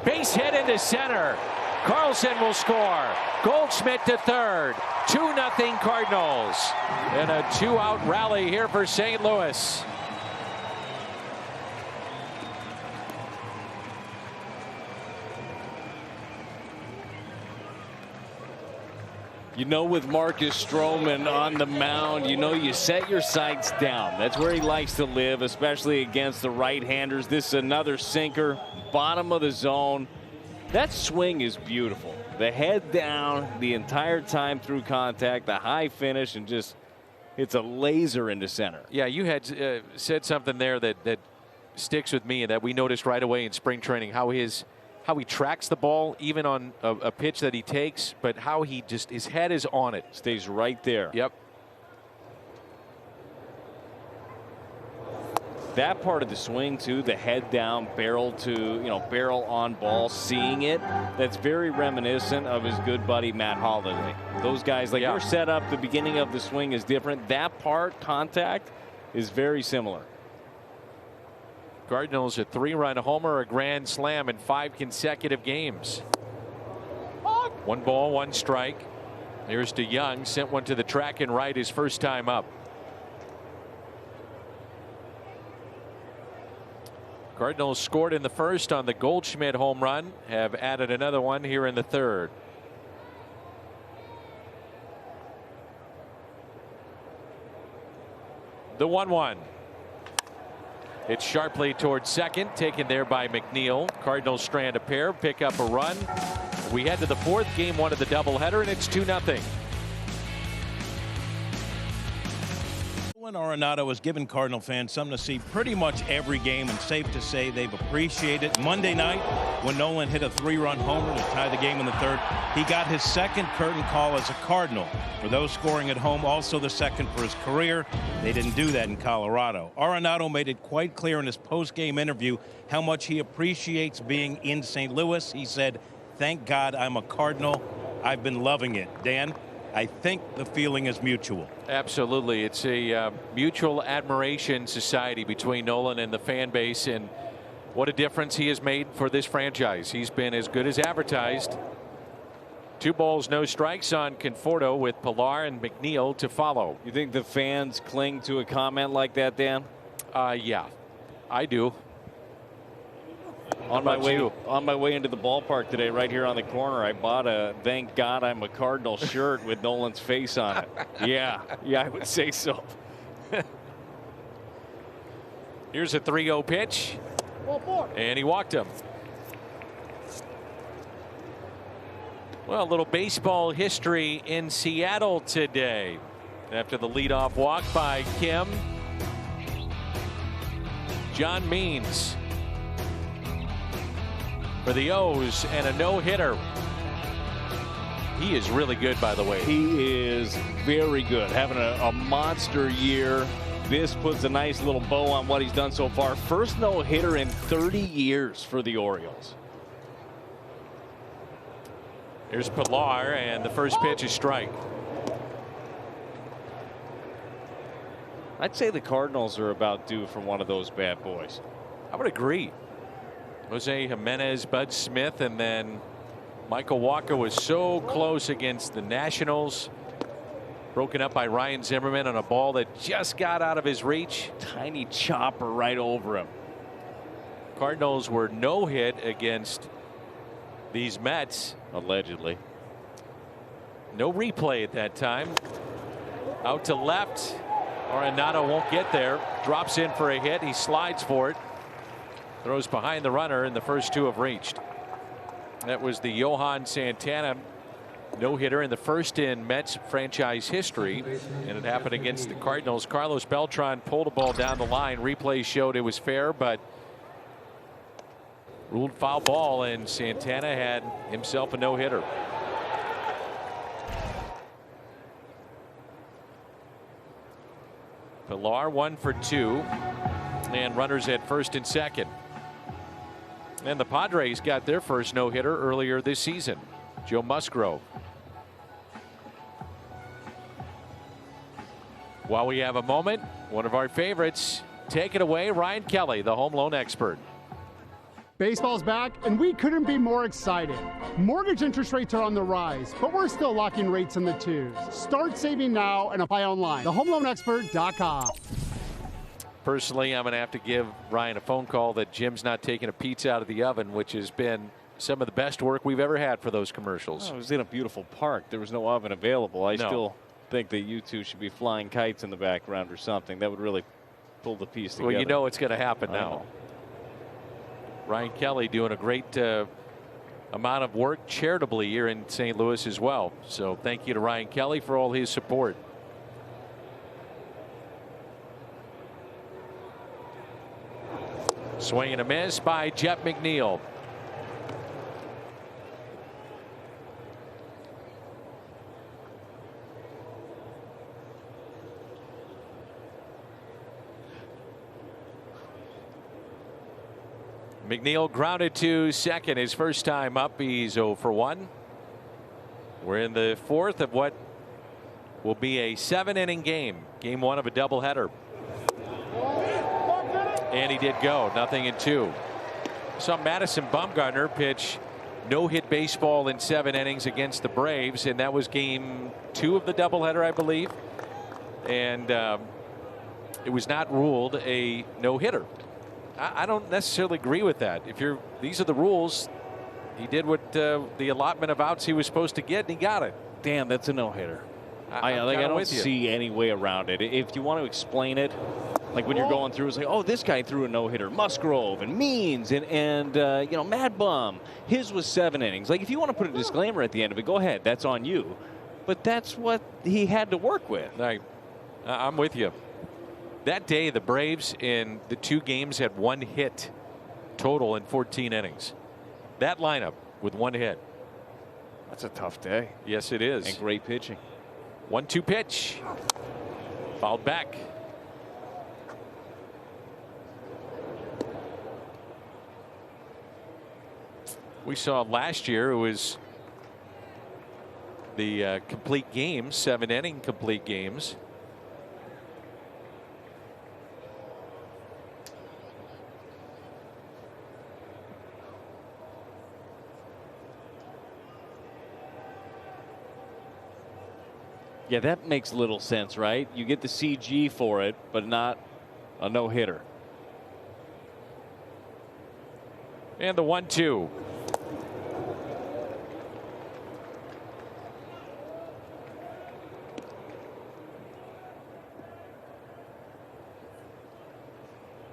Base hit into center. Carlson will score. Goldschmidt to third. 2-0 Cardinals. And a 2-out rally here for St. Louis. You know, with Marcus Stroman on the mound, you know, you set your sights down. That's where he likes to live, especially against the right-handers. This is another sinker, bottom of the zone. That swing is beautiful. The head down the entire time through contact, the high finish, and just it's a laser into center. Yeah, you had said something there that sticks with me, and that we noticed right away in spring training, how he tracks the ball even on a pitch that he takes, but how he just, his head is on it. Stays right there. Yep. That part of the swing too, the head down, barrel to, you know, barrel on ball, seeing it, that's very reminiscent of his good buddy Matt Holliday. Those guys, like, your setup, the beginning of the swing is different. That part, contact, is very similar. Cardinals a 3-run homer, a grand slam in 5 consecutive games. 1 ball, 1 strike. Here's DeYoung, sent one to the track and right his first time up. Cardinals scored in the first on the Goldschmidt home run, have added another one here in the third. The 1-1. It's sharply towards second, taken there by McNeil. Cardinals strand a pair, pick up a run. We head to the 4th, game 1 of the doubleheader, and it's 2-0. Arenado has given Cardinal fans something to see pretty much every game, and safe to say they've appreciated it. Monday night, when Nolan hit a 3-run homer to tie the game in the 3rd, he got his 2nd curtain call as a Cardinal. For those scoring at home, also the 2nd for his career. They didn't do that in Colorado. Arenado made it quite clear in his post-game interview how much he appreciates being in St. Louis. He said, "Thank God I'm a Cardinal. I've been loving it." Dan? I think the feeling is mutual. Absolutely. It's a mutual admiration society between Nolan and the fan base, and what a difference he has made for this franchise. He's been as good as advertised. 2 balls, no strikes on Conforto with Pilar and McNeil to follow. You think the fans cling to a comment like that, Dan? Yeah, I do. On my way into the ballpark today, right here on the corner, I bought a "Thank God I'm a Cardinal" shirt with Nolan's face on it. Yeah, I would say so. Here's a 3-0 pitch, and he walked him. Well, a little baseball history in Seattle today. After the leadoff walk by Kim, John Means for the O's and a no-hitter. He is really good, by the way. He is very good, having a monster year. This puts a nice little bow on what he's done so far. First no-hitter in 30 years for the Orioles. Here's Pilar, and the first pitch is strike. I'd say the Cardinals are about due for one of those bad boys. I would agree. Jose Jimenez, Bud Smith, and then Michael Walker was so close against the Nationals. Broken up by Ryan Zimmerman on a ball that just got out of his reach. Tiny chopper right over him. Cardinals were no hit against these Mets. Allegedly. No replay at that time. Out to left. Arenado won't get there. Drops in for a hit. He slides for it. Throws behind the runner, and the first 2 have reached. That was the Johan Santana no-hitter in the first in Mets franchise history, and it happened against the Cardinals. Carlos Beltran pulled a ball down the line. Replay showed it was fair, but ruled foul ball, and Santana had himself a no-hitter. Pilar 1 for 2, and runners at first and second. And the Padres got their first no-hitter earlier this season. Joe Musgrove. While we have a moment, one of our favorites, take it away, Ryan Kelly, the home loan expert. Baseball's back, and we couldn't be more excited. Mortgage interest rates are on the rise, but we're still locking rates in the 2s. Start saving now and apply online. TheHomeLoanExpert.com. Personally, I'm going to have to give Ryan a phone call that Jim's not taking a pizza out of the oven, which has been some of the best work we've ever had for those commercials. Oh, it was in a beautiful park. There was no oven available. I still think that you two should be flying kites in the background or something. That would really pull the piece together. Well, you know it's going to happen now. Ryan Kelly doing a great amount of work charitably here in St. Louis as well. So thank you to Ryan Kelly for all his support. Swing and a miss by Jeff McNeil. McNeil grounded to second his first time up. He's 0 for 1. We're in the 4th of what will be a 7-inning game. Game 1 of a doubleheader. And he did go. 0-2. Saw Madison Bumgarner pitch no-hit baseball in 7 innings against the Braves, and that was game 2 of the doubleheader, I believe. And it was not ruled a no-hitter. I don't necessarily agree with that. These are the rules. He did what the allotment of outs he was supposed to get, and he got it. Damn, that's a no-hitter. I don't see any way around it. If you want to explain it, like when you're going through, it's like, oh, this guy threw a no-hitter. Musgrove and Means and you know, Mad Bum. His was 7 innings. Like, if you want to put a disclaimer at the end of it, go ahead. That's on you. But that's what he had to work with. I'm with you. That day, the Braves in the 2 games had 1 hit total in 14 innings. That lineup with 1 hit. That's a tough day. Yes, it is. And great pitching. 1-2 pitch. Fouled back. We saw last year it was the complete games, 7-inning complete games. Yeah, that makes little sense, right? You get the CG for it, but not a no-hitter. And the 1-2.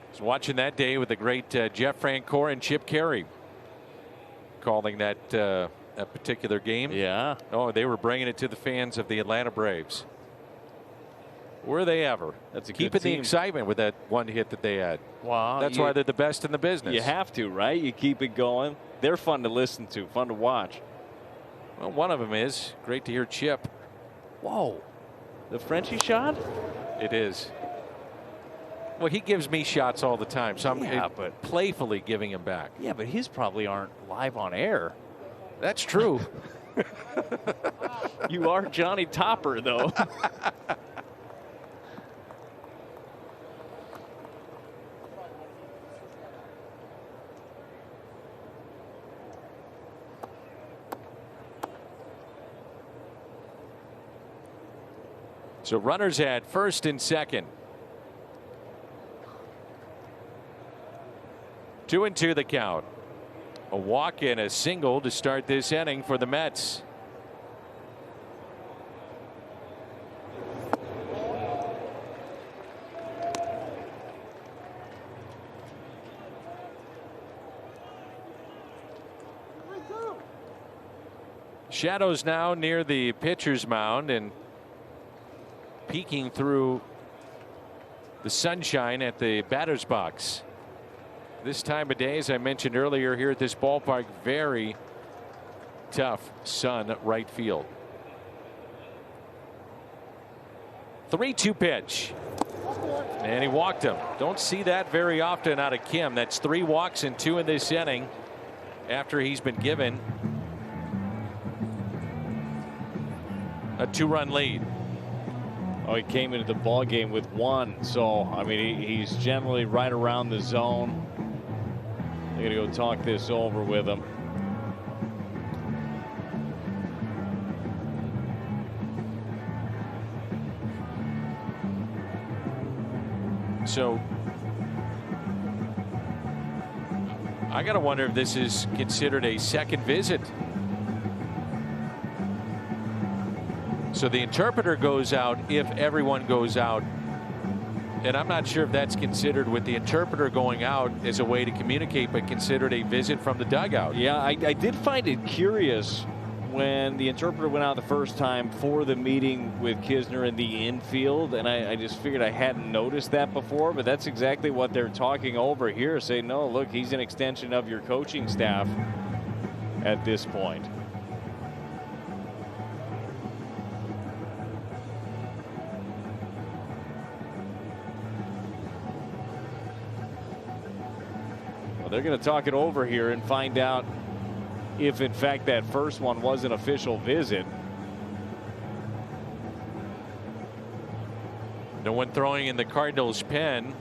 I was watching that day with the great Jeff Francoeur and Chip Carey calling that a particular game. Yeah. Oh, they were bringing it to the fans of the Atlanta Braves. Were they ever? That's a good keeping the team. excitement with that one hit that they had. Wow. That's why they're the best in the business. You have to, right? You keep it going. They're fun to listen to, fun to watch. Well, one of them is. Great to hear Chip. Whoa. The Frenchie shot? It is. Well, he gives me shots all the time, so I'm playfully giving him back. Yeah, but his probably aren't live on air. That's true. You are Johnny Topper, though. So runners at first and second. 2-2 the count. A walk and a single to start this inning for the Mets. Shadows now near the pitcher's mound and peeking through the sunshine at the batter's box. This time of day, as I mentioned earlier, here at this ballpark, very tough sun right field. 3-2 pitch. And he walked him. Don't see that very often out of Kim. That's 3 walks and 2 in this inning after he's been given a 2-run lead. Oh, he came into the ball game with 1. So, I mean, he's generally right around the zone. They're going to go talk this over with him. So I got to wonder if this is considered a second visit. So the interpreter goes out if everyone goes out. And I'm not sure if that's considered with the interpreter going out as a way to communicate, but considered a visit from the dugout. Yeah, I did find it curious when the interpreter went out the first time for the meeting with Kisner in the infield. And I just figured I hadn't noticed that before, but that's exactly what they're talking over here. Say, no, look, he's an extension of your coaching staff at this point. They're going to talk it over here and find out if, in fact, that first one was an official visit. No one throwing in the Cardinals' pen.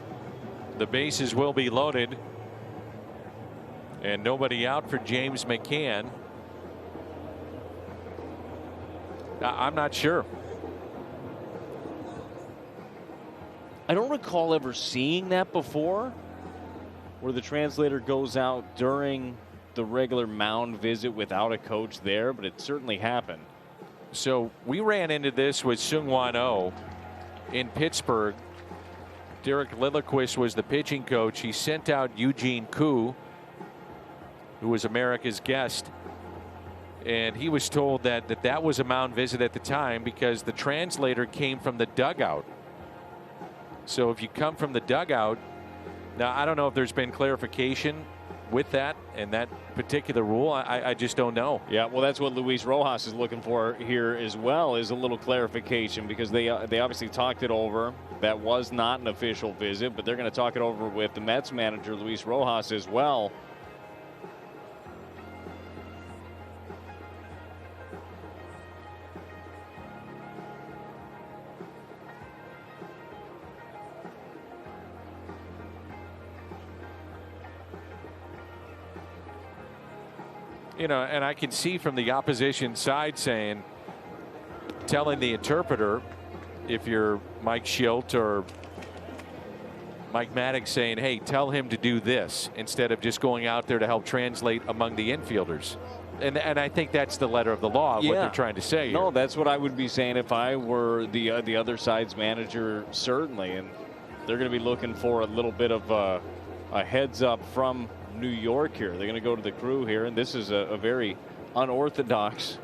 The bases will be loaded. And nobody out for James McCann. I'm not sure. I don't recall ever seeing that before, where the translator goes out during the regular mound visit without a coach there, but it certainly happened. So we ran into this with Seung-Hwan Oh in Pittsburgh. Derek Lilliquist was the pitching coach. He sent out Eugene Koo, who was America's guest, and he was told that was a mound visit at the time because the translator came from the dugout. So if you come from the dugout, now, I don't know if there's been clarification with that and that particular rule. I just don't know. Yeah, well, that's what Luis Rojas is looking for here as well, is a little clarification, because they obviously talked it over. That was not an official visit, but they're going to talk it over with the Mets manager, Luis Rojas, as well. You know, and I can see from the opposition side telling the interpreter, if you're Mike Schilt or Mike Maddox, saying, hey, tell him to do this instead of just going out there to help translate among the infielders. And I think that's the letter of the law, what they're trying to say here. No, that's what I would be saying if I were the other side's manager, certainly. And they're going to be looking for a little bit of a heads up from New York here. They're going to go to the crew here, and this is a very unorthodox,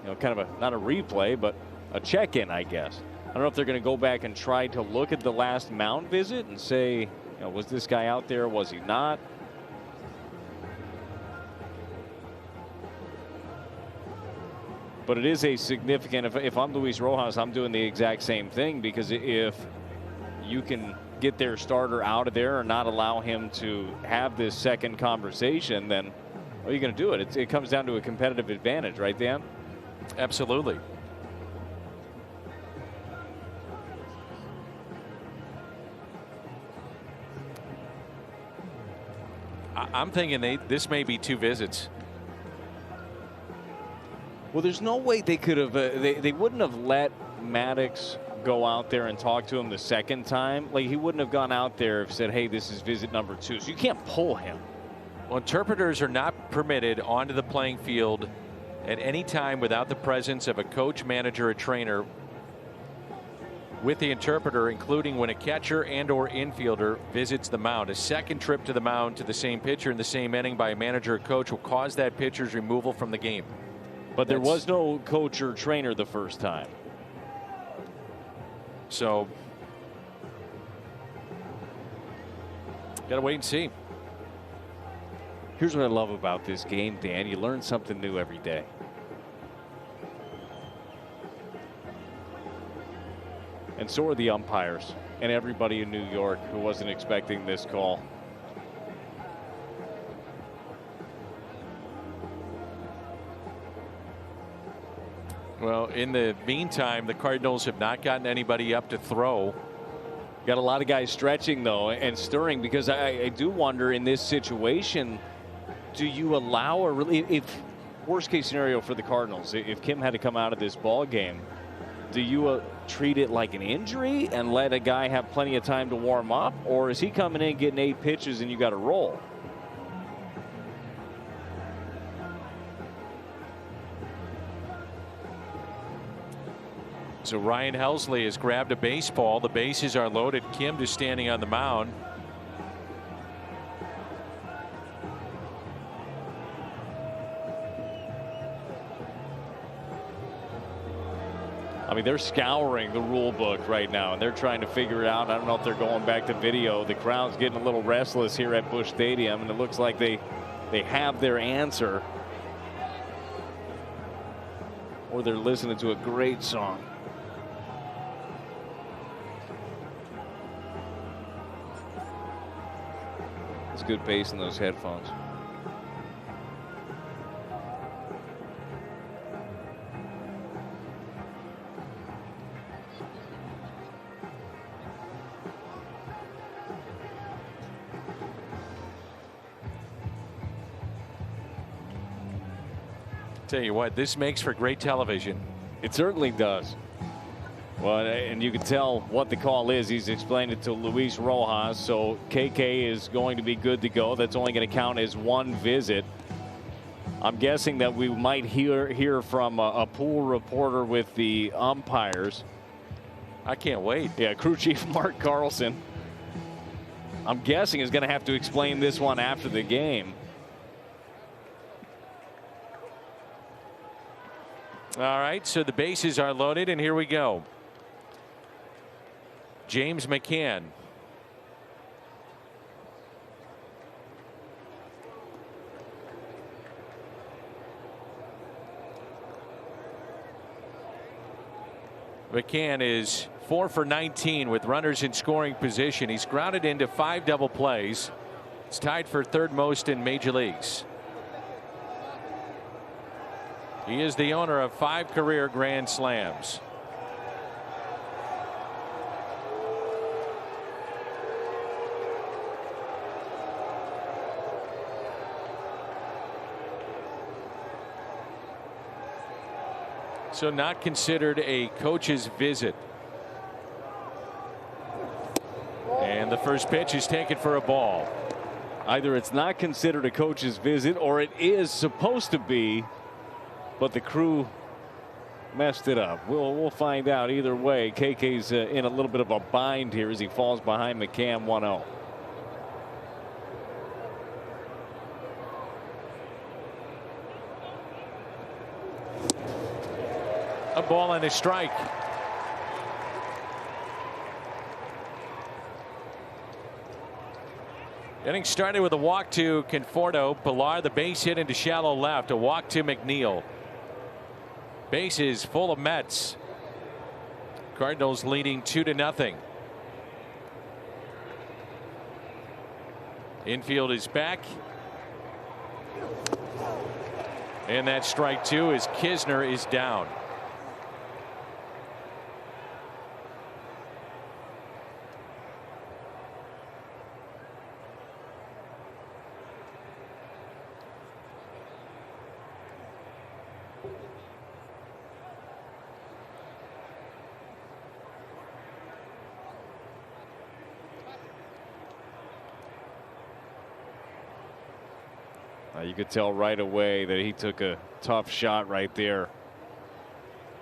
you know, kind of not a replay, but a check-in, I guess. I don't know if they're going to go back and try to look at the last mound visit and say, you know, was this guy out there? Was he not? But it is a significant, if I'm Luis Rojas, I'm doing the exact same thing, because if you can get their starter out of there or not allow him to have this second conversation, then what are you going to do? It comes down to a competitive advantage, right, Dan? Absolutely. I'm thinking this may be 2 visits. Well, there's no way they could have. They wouldn't have let Maddox go out there and talk to him the second time. Like, he wouldn't have gone out there and said, hey, this is visit number 2. So you can't pull him. Well, interpreters are not permitted onto the playing field at any time without the presence of a coach, manager, or trainer with the interpreter, including when a catcher and or infielder visits the mound. A second trip to the mound to the same pitcher in the same inning by a manager or coach will cause that pitcher's removal from the game. But there was no coach or trainer the first time. So got to wait and see. Here's what I love about this game, Dan. You learn something new every day. And so are the umpires and everybody in New York who wasn't expecting this call. Well, in the meantime, the Cardinals have not gotten anybody up to throw. Got a lot of guys stretching, though, and stirring, because I do wonder in this situation, do you allow or really, if worst case scenario for the Cardinals, if Kim had to come out of this ball game, do you treat it like an injury and let a guy have plenty of time to warm up, or is he coming in getting 8 pitches and you got to roll? So Ryan Helsley has grabbed a baseball. The bases are loaded. Kim just standing on the mound. I mean, they're scouring the rule book right now, and they're trying to figure it out. I don't know if they're going back to video. The crowd's getting a little restless here at Busch Stadium, and it looks like they have their answer. Or they're listening to a great song. It's good bass in those headphones. Tell you what, this makes for great television. It certainly does. Well, and you can tell what the call is. He's explained it to Luis Rojas. So KK is going to be good to go. That's only going to count as 1 visit. I'm guessing that we might hear from a pool reporter with the umpires. I can't wait. Yeah, crew chief Mark Carlson, I'm guessing, is going to have to explain this one after the game. All right, so the bases are loaded, and here we go. James McCann. McCann is 4 for 19 with runners in scoring position. He's grounded into 5 double plays. It's tied for 3rd most in major leagues. He is the owner of 5 career grand slams. So not considered a coach's visit. And the first pitch is taken for a ball. Either it's not considered a coach's visit or it is supposed to be, but the crew messed it up. We'll find out either way. KK's in a little bit of a bind here as he falls behind McCann 1-0. A ball and a strike. Inning started with a walk to Conforto. Pilar, the base hit into shallow left. A walk to McNeil. Bases full of Mets. Cardinals leading 2-0. Infield is back. And that strike two as Kisner is down. You could tell right away that he took a tough shot right there.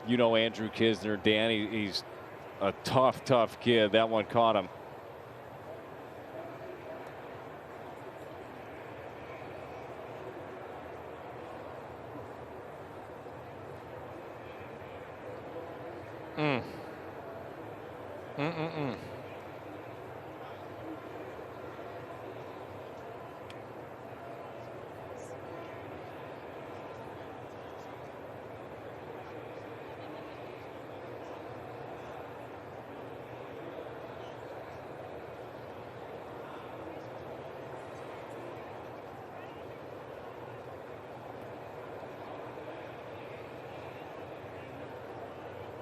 You know Andrew Kisner, Dan, he's a tough kid. That one caught him.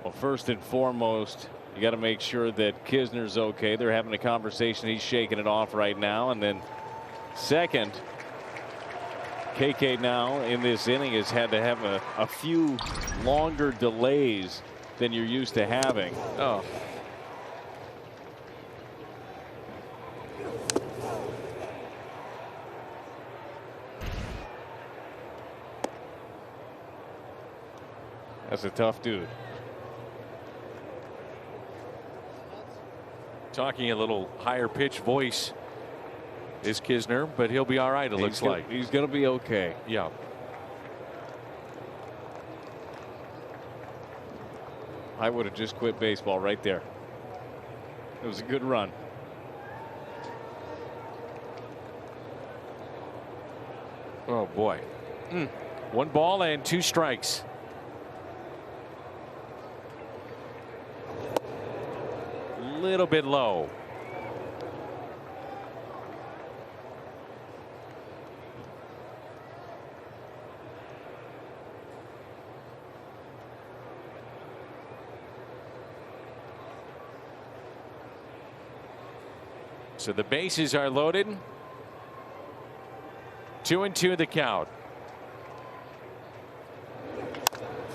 Well, first and foremost, you got to make sure that Kisner's okay. They're having a conversation. He's shaking it off right now. And then second, KK now in this inning has had to have a few longer delays than you're used to having. Oh. That's a tough dude. Talking a little higher pitch voice is Kisner, but he'll be all right. It looks like he's going to be okay. Yeah. I would have just quit baseball right there. It was a good run. Oh boy. One ball and two strikes. Little bit low. So the bases are loaded. 2-2 the count.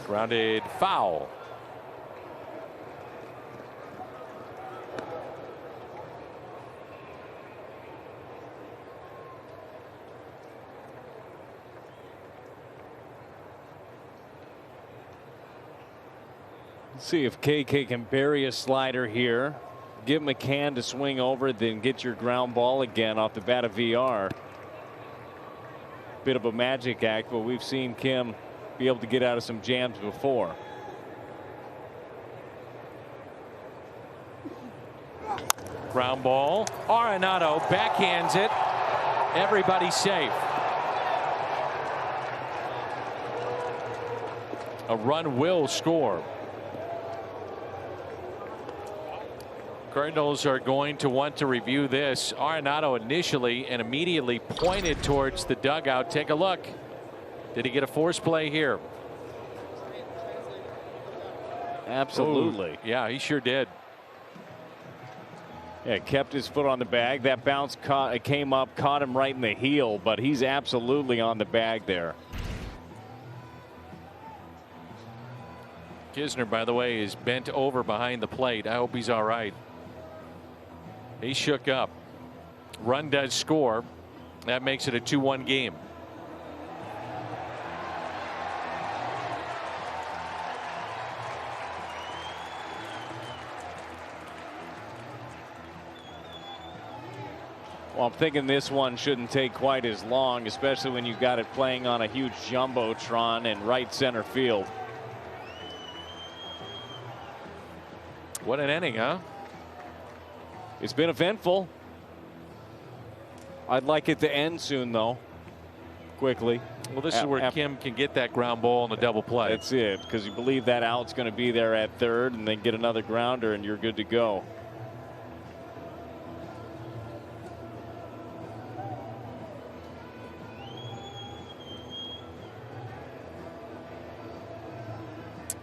Grounded foul. See if KK can bury a slider here. Give McCann to swing over, then get your ground ball again off the bat of VR. Bit of a magic act, but we've seen Kim be able to get out of some jams before. Ground ball. Arenado backhands it. Everybody safe. A run will score. Cardinals are going to want to review this. Arenado initially and immediately pointed towards the dugout. Take a look. Did he get a force play here? Absolutely. Ooh, yeah, he sure did. Yeah, kept his foot on the bag. That bounce came up, caught him right in the heel, but he's absolutely on the bag there. Kisner, by the way, is bent over behind the plate. I hope he's all right. He shook up. Run does score. That makes it a 2-1 game. Well, I'm thinking this one shouldn't take quite as long, especially when you've got it playing on a huge jumbotron in right center field. What an inning, huh? It's been eventful. I'd like it to end soon, though. Quickly. Well, this is where Kim can get that ground ball on the double play. That's it, because you believe that out's going to be there at third, and then get another grounder, and you're good to go.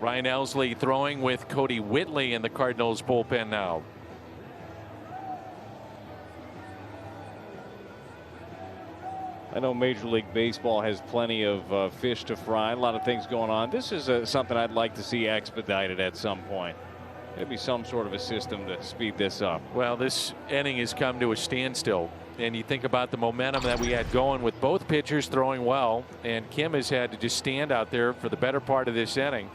Ryan Elsley throwing with Cody Whitley in the Cardinals bullpen now. I know Major League Baseball has plenty of fish to fry, a lot of things going on. This is something I'd like to see expedited at some point. Maybe some sort of a system to speed this up. Well, this inning has come to a standstill. And you think about the momentum that we had going with both pitchers throwing well, and Kim has had to just stand out there for the better part of this inning.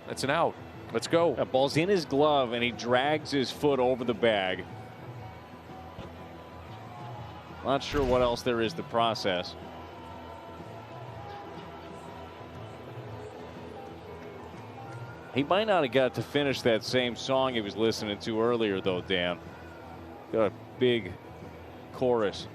That's an out. Let's go. That ball's in his glove, and he drags his foot over the bag. Not sure what else there is to process. He might not have got to finish that same song he was listening to earlier, though, Dan. Got a big chorus.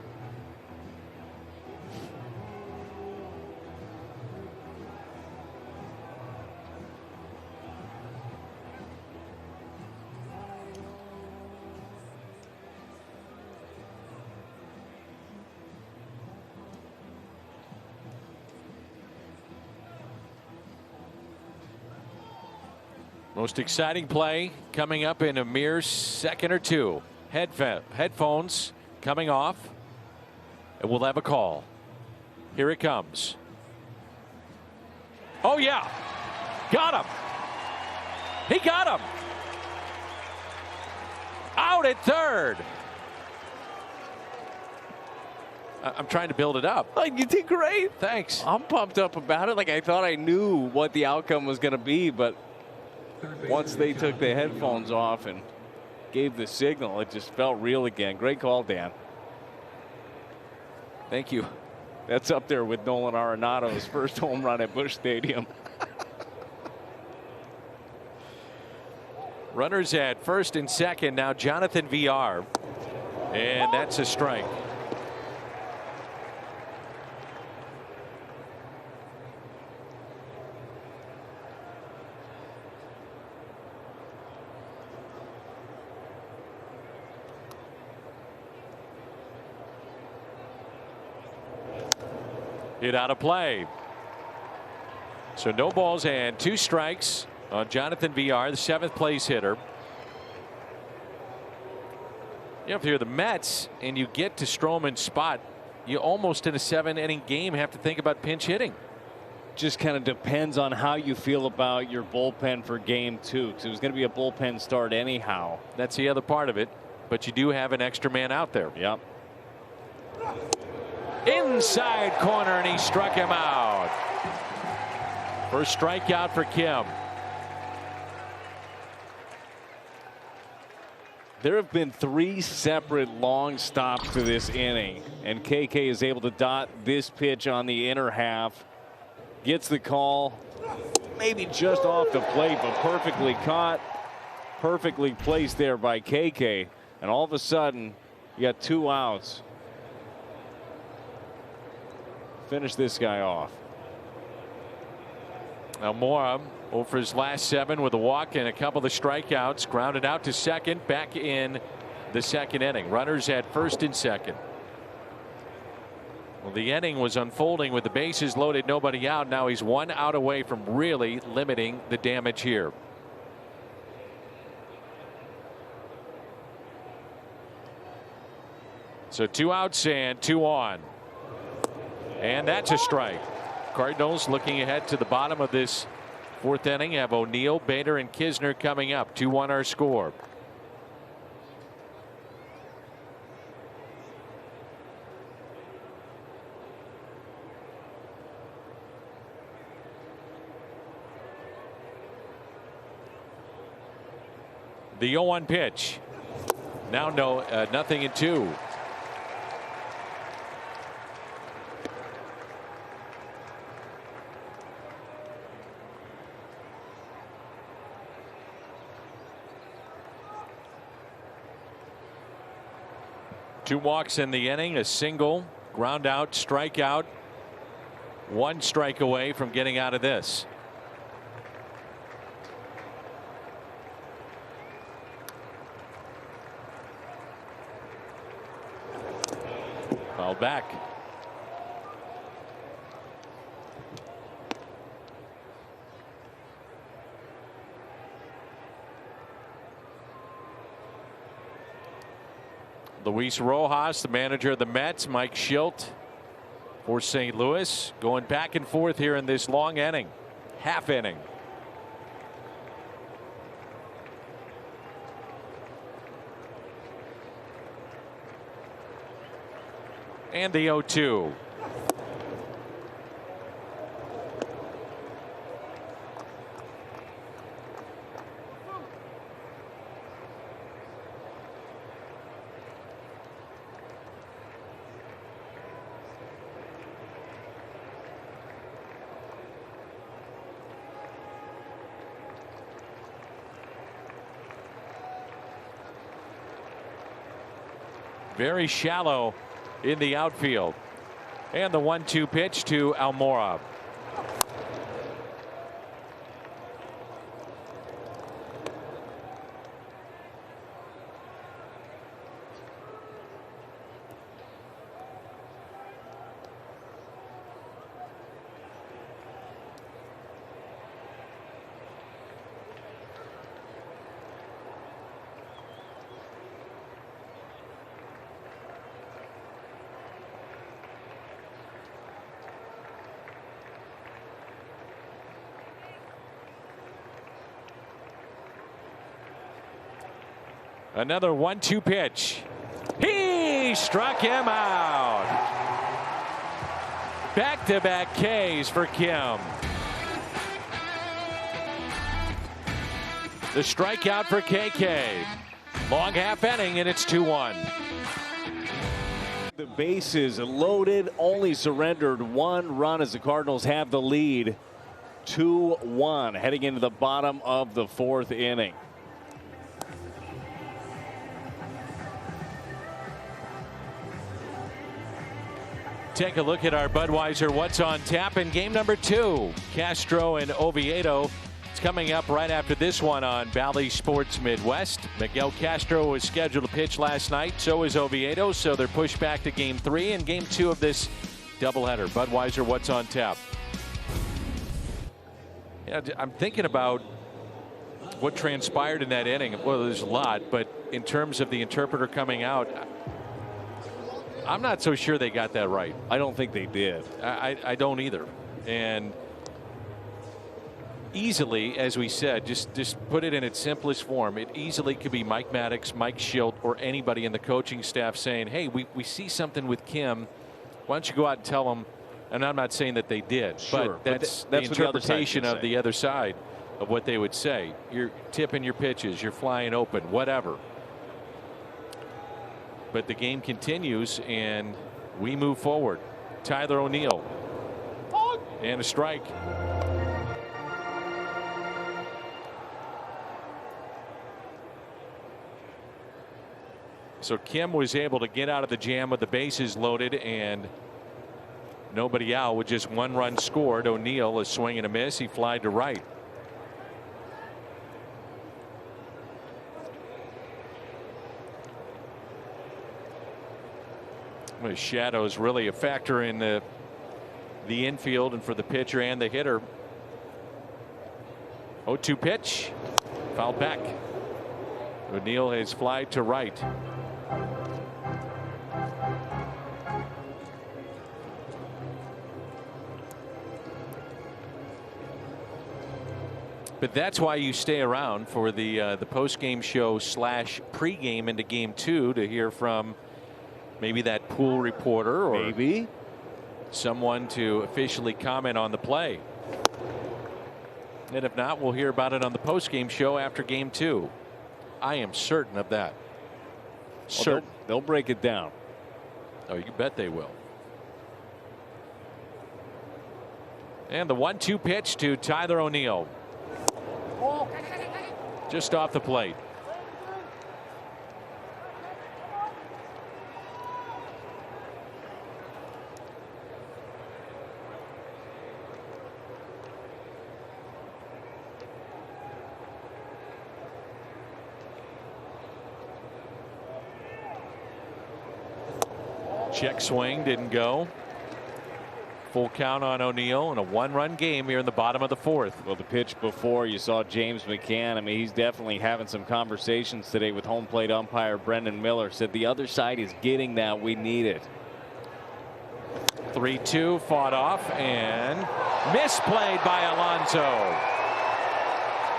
Most exciting play coming up in a mere second or two. Headphones coming off, and we'll have a call. Here it comes. Oh, yeah. Got him. He got him. Out at third. I'm trying to build it up. Like, you did great. Thanks. I'm pumped up about it. Like, I thought I knew what the outcome was going to be, but once they took the headphones off and gave the signal, it just felt real again. Great call, Dan. Thank you. That's up there with Nolan Arenado's first home run at Busch Stadium. Runners at first and second. Now Jonathan VR. And that's a strike. Hit out of play. So no balls and 2 strikes on Jonathan VR, the 7th place hitter. You know, if you're the Mets and you get to Stroman's spot, you almost in a 7-inning game have to think about pinch hitting. Just kind of depends on how you feel about your bullpen for game 2, because it was going to be a bullpen start anyhow. That's the other part of it, but you do have an extra man out there. Yep. Inside corner, and he struck him out. First strikeout for Kim. There have been 3 separate long stops to this inning, and KK is able to dot this pitch on the inner half. Gets the call, maybe just off the plate, but perfectly caught, perfectly placed there by KK. And all of a sudden, you got 2 outs. Finish this guy off. Now Mora over his last 7 with a walk and a couple of the strikeouts. Grounded out to second, back in the 2nd inning. Runners at first and second. Well, the inning was unfolding with the bases loaded, nobody out. Now he's 1 out away from really limiting the damage here. So 2 outs and 2 on. And that's a strike. Cardinals looking ahead to the bottom of this Fourth inning, have O'Neill, Bader, and Kisner coming up. 2-1 our score. The 0-1 pitch. Now nothing in 2. Two walks in the inning, a single, ground out, strikeout. 1 strike away from getting out of this. Fouled back. Luis Rojas, the manager of the Mets, Mike Schilt for St. Louis, going back and forth here in this long inning, half inning. And the 0-2. Very shallow in the outfield. And the 1-2 pitch to Almora. Another 1-2 pitch. He struck him out. Back-to-back Ks for Kim. The strikeout for KK. Long half inning, and it's 2-1. The bases loaded, only surrendered 1 run as the Cardinals have the lead. 2-1 heading into the bottom of the 4th inning. Take a look at our Budweiser What's on Tap in game number 2. Castro and Oviedo. It's coming up right after this one on Bally Sports Midwest. Miguel Castro was scheduled to pitch last night. So is Oviedo. So they're pushed back to game 3 and game 2 of this doubleheader. Budweiser What's on Tap. Yeah, I'm thinking about what transpired in that inning. Well, there's a lot, but in terms of the interpreter coming out, I'm not so sure they got that right. I don't think they did. I don't either. And easily, as we said, just put it in its simplest form. It easily could be Mike Maddox, Mike Schilt, or anybody in the coaching staff saying, hey, we see something with Kim. Why don't you go out and tell them? And I'm not saying that they did, sure, but that's the interpretation of the other side of what they would say. You're tipping your pitches, you're flying open, whatever. But the game continues and we move forward. Tyler O'Neill. And a strike. So Kim was able to get out of the jam with the bases loaded and nobody out with just 1 run scored. O'Neill, a swing and a miss. He flied to right. The shadows really a factor in the infield and for the pitcher and the hitter. 0-2 pitch. Fouled back. O'Neill has flied to right. But that's why you stay around for the post-game show / pregame into Game 2 to hear from maybe that pool reporter or maybe someone to officially comment on the play. And if not, we'll hear about it on the post-game show after Game 2. I am certain of that. Certain. They'll break it down. Oh, you bet they will. And the 1-2 pitch to Tyler O'Neill. Just off the plate. Check swing didn't go. Full count on O'Neill in a 1-run game here in the bottom of the 4th. Well, the pitch before, you saw James McCann. I mean, he's definitely having some conversations today with home plate umpire Brendan Miller. Said the other side is getting that. We need it. 3-2 fought off and misplayed by Alonso.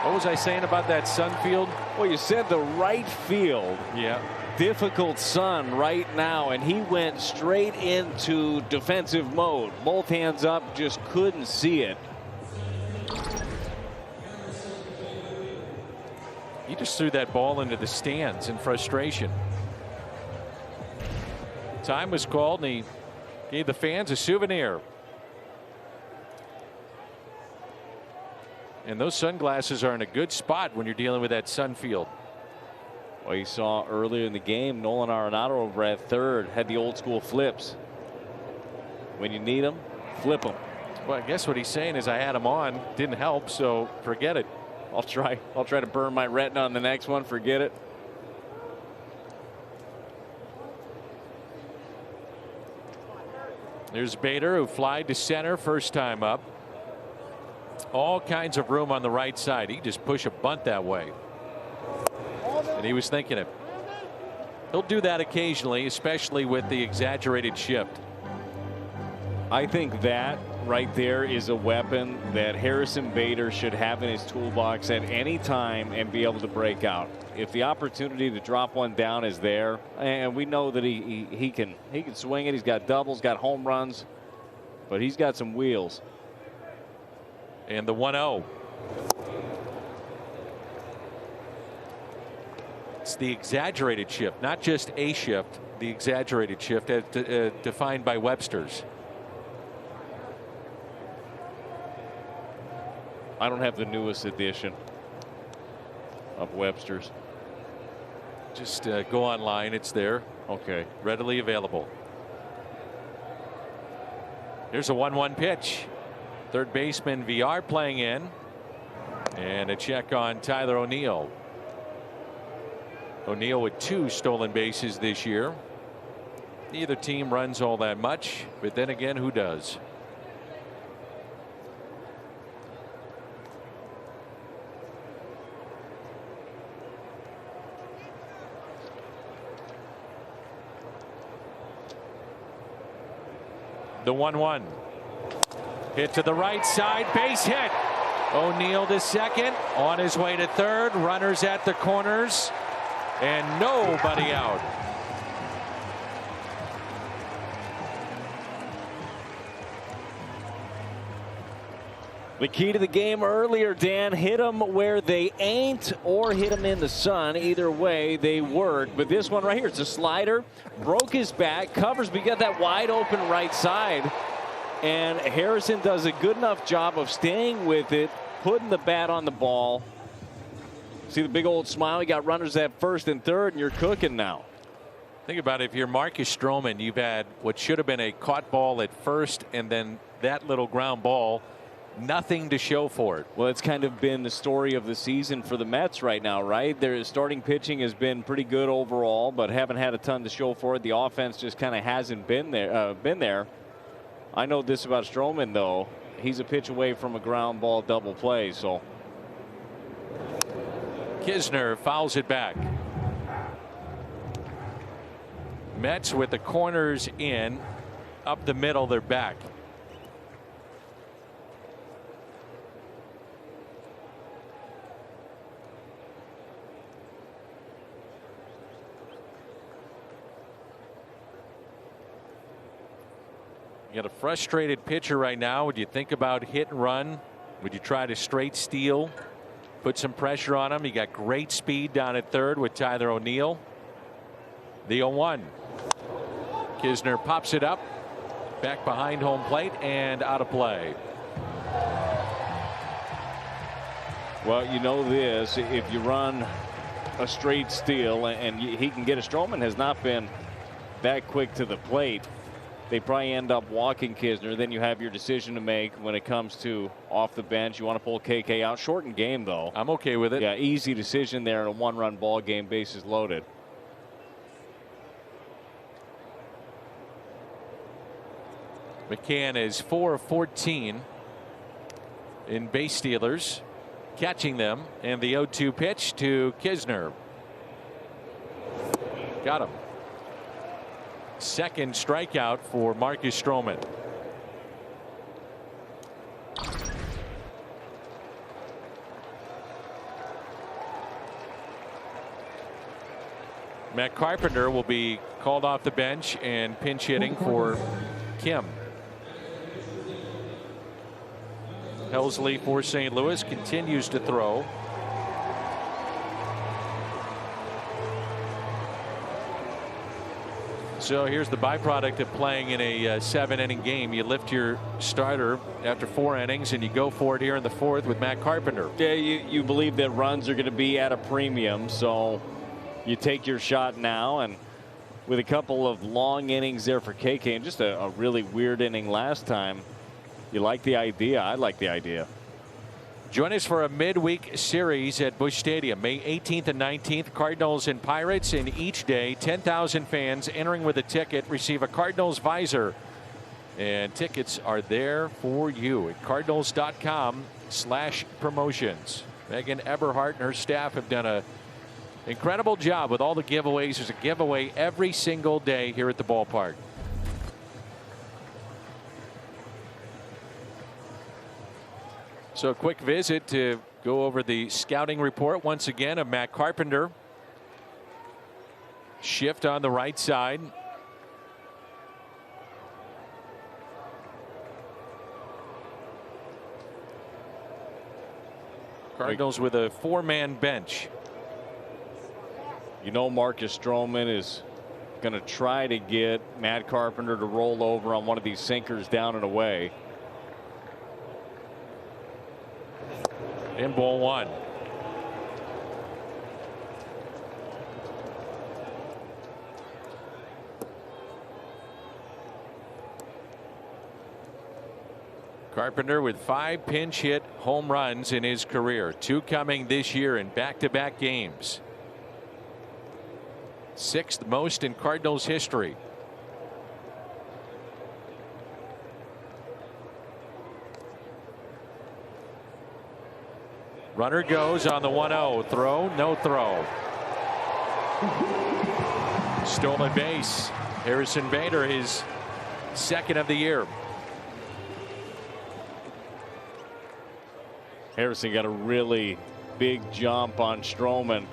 What was I saying about that Sun field? Well, you said the right field. Yeah. Difficult sun right now, and he went straight into defensive mode. Both hands up, just couldn't see it. He just threw that ball into the stands in frustration. Time was called, and he gave the fans a souvenir. And those sunglasses are in a good spot when you're dealing with that Sun field. Well, you saw earlier in the game, Nolan Arenado over at third had the old school flips. When you need them, flip them. Well, I guess what he's saying is I had him on, didn't help, so forget it. I'll try to burn my retina on the next one. Forget it. There's Bader, who flied to center first time up. All kinds of room on the right side. He just pushed a bunt that way. And he was thinking it. He'll do that occasionally, especially with the exaggerated shift. I think that right there is a weapon that Harrison Bader should have in his toolbox at any time and be able to break out. If the opportunity to drop one down is there, and we know that he can swing it. He's got doubles, got home runs, but he's got some wheels. And the 1-0. It's the exaggerated shift, not just a shift, the exaggerated shift as defined by Webster's. I don't have the newest edition of Webster's. Just go online. It's there. Okay. Readily available. Here's a 1-1 pitch. Third baseman VR playing in. And a check on Tyler O'Neill. O'Neill with 2 stolen bases this year. Neither team runs all that much, but then again, who does? The 1-1. Hit to the right side, base hit. O'Neill to second, on his way to third, runners at the corners. And nobody out. The key to the game earlier, Dan, hit them where they ain't or hit them in the sun. Either way, they work. But this one right here, it's a slider. Broke his back, covers, but you got that wide open right side. And Harrison does a good enough job of staying with it, putting the bat on the ball. See the big old smile. You got runners at first and third, and you're cooking now. Think about it. If you're Marcus Stroman, you've had what should have been a caught ball at first, and then that little ground ball. Nothing to show for it. Well, it's kind of been the story of the season for the Mets right now, right? Their starting pitching has been pretty good overall, but haven't had a ton to show for it. The offense just kind of hasn't been there. I know this about Stroman, though. He's a pitch away from a ground ball double play, so. Kisner fouls it back. Mets with the corners in, up the middle, they're back. You got a frustrated pitcher right now. Would you think about hit and run? Would you try to straight steal? Put some pressure on him. He got great speed down at third with Tyler O'Neill. The 0-1. Kisner pops it up. Back behind home plate and out of play. Well, you know this. If you run a straight steal and he can get a, Stroman has not been that quick to the plate. They probably end up walking Kisner. Then you have your decision to make when it comes to off the bench. You want to pull KK out. Shortened game, though. I'm okay with it. Yeah, easy decision there in a one-run ball game, bases loaded. McCann is 4 of 14 in base stealers, catching them, and the 0-2 pitch to Kisner. Got him. Second strikeout for Marcus Stroman. Matt Carpenter will be called off the bench and pinch hitting for Kim. Helsley for St. Louis continues to throw. So here's the byproduct of playing in a 7-inning game. You lift your starter after 4 innings and you go for it here in the 4th with Matt Carpenter. Yeah, you believe that runs are going to be at a premium, so you take your shot now. And with a couple of long innings there for KK and just a really weird inning last time, you like the idea. I like the idea. Join us for a midweek series at Busch Stadium, May 18th and 19th. Cardinals and Pirates, and each day 10,000 fans entering with a ticket receive a Cardinals visor, and tickets are there for you at cardinals.com/promotions. Megan Eberhardt and her staff have done an incredible job with all the giveaways. There's a giveaway every single day here at the ballpark. So a quick visit to go over the scouting report once again of Matt Carpenter. Shift on the right side. Cardinals with a 4-man bench. You know Marcus Stroman is going to try to get Matt Carpenter to roll over on one of these sinkers down and away. In ball 1. Carpenter with 5 pinch hit home runs in his career, 2 coming this year in back-to-back games. 6th most in Cardinals history. Runner goes on the 1-0. Throw, no throw. Stolen base. Harrison Bader, his 2nd of the year. Harrison got a really big jump on Stroman.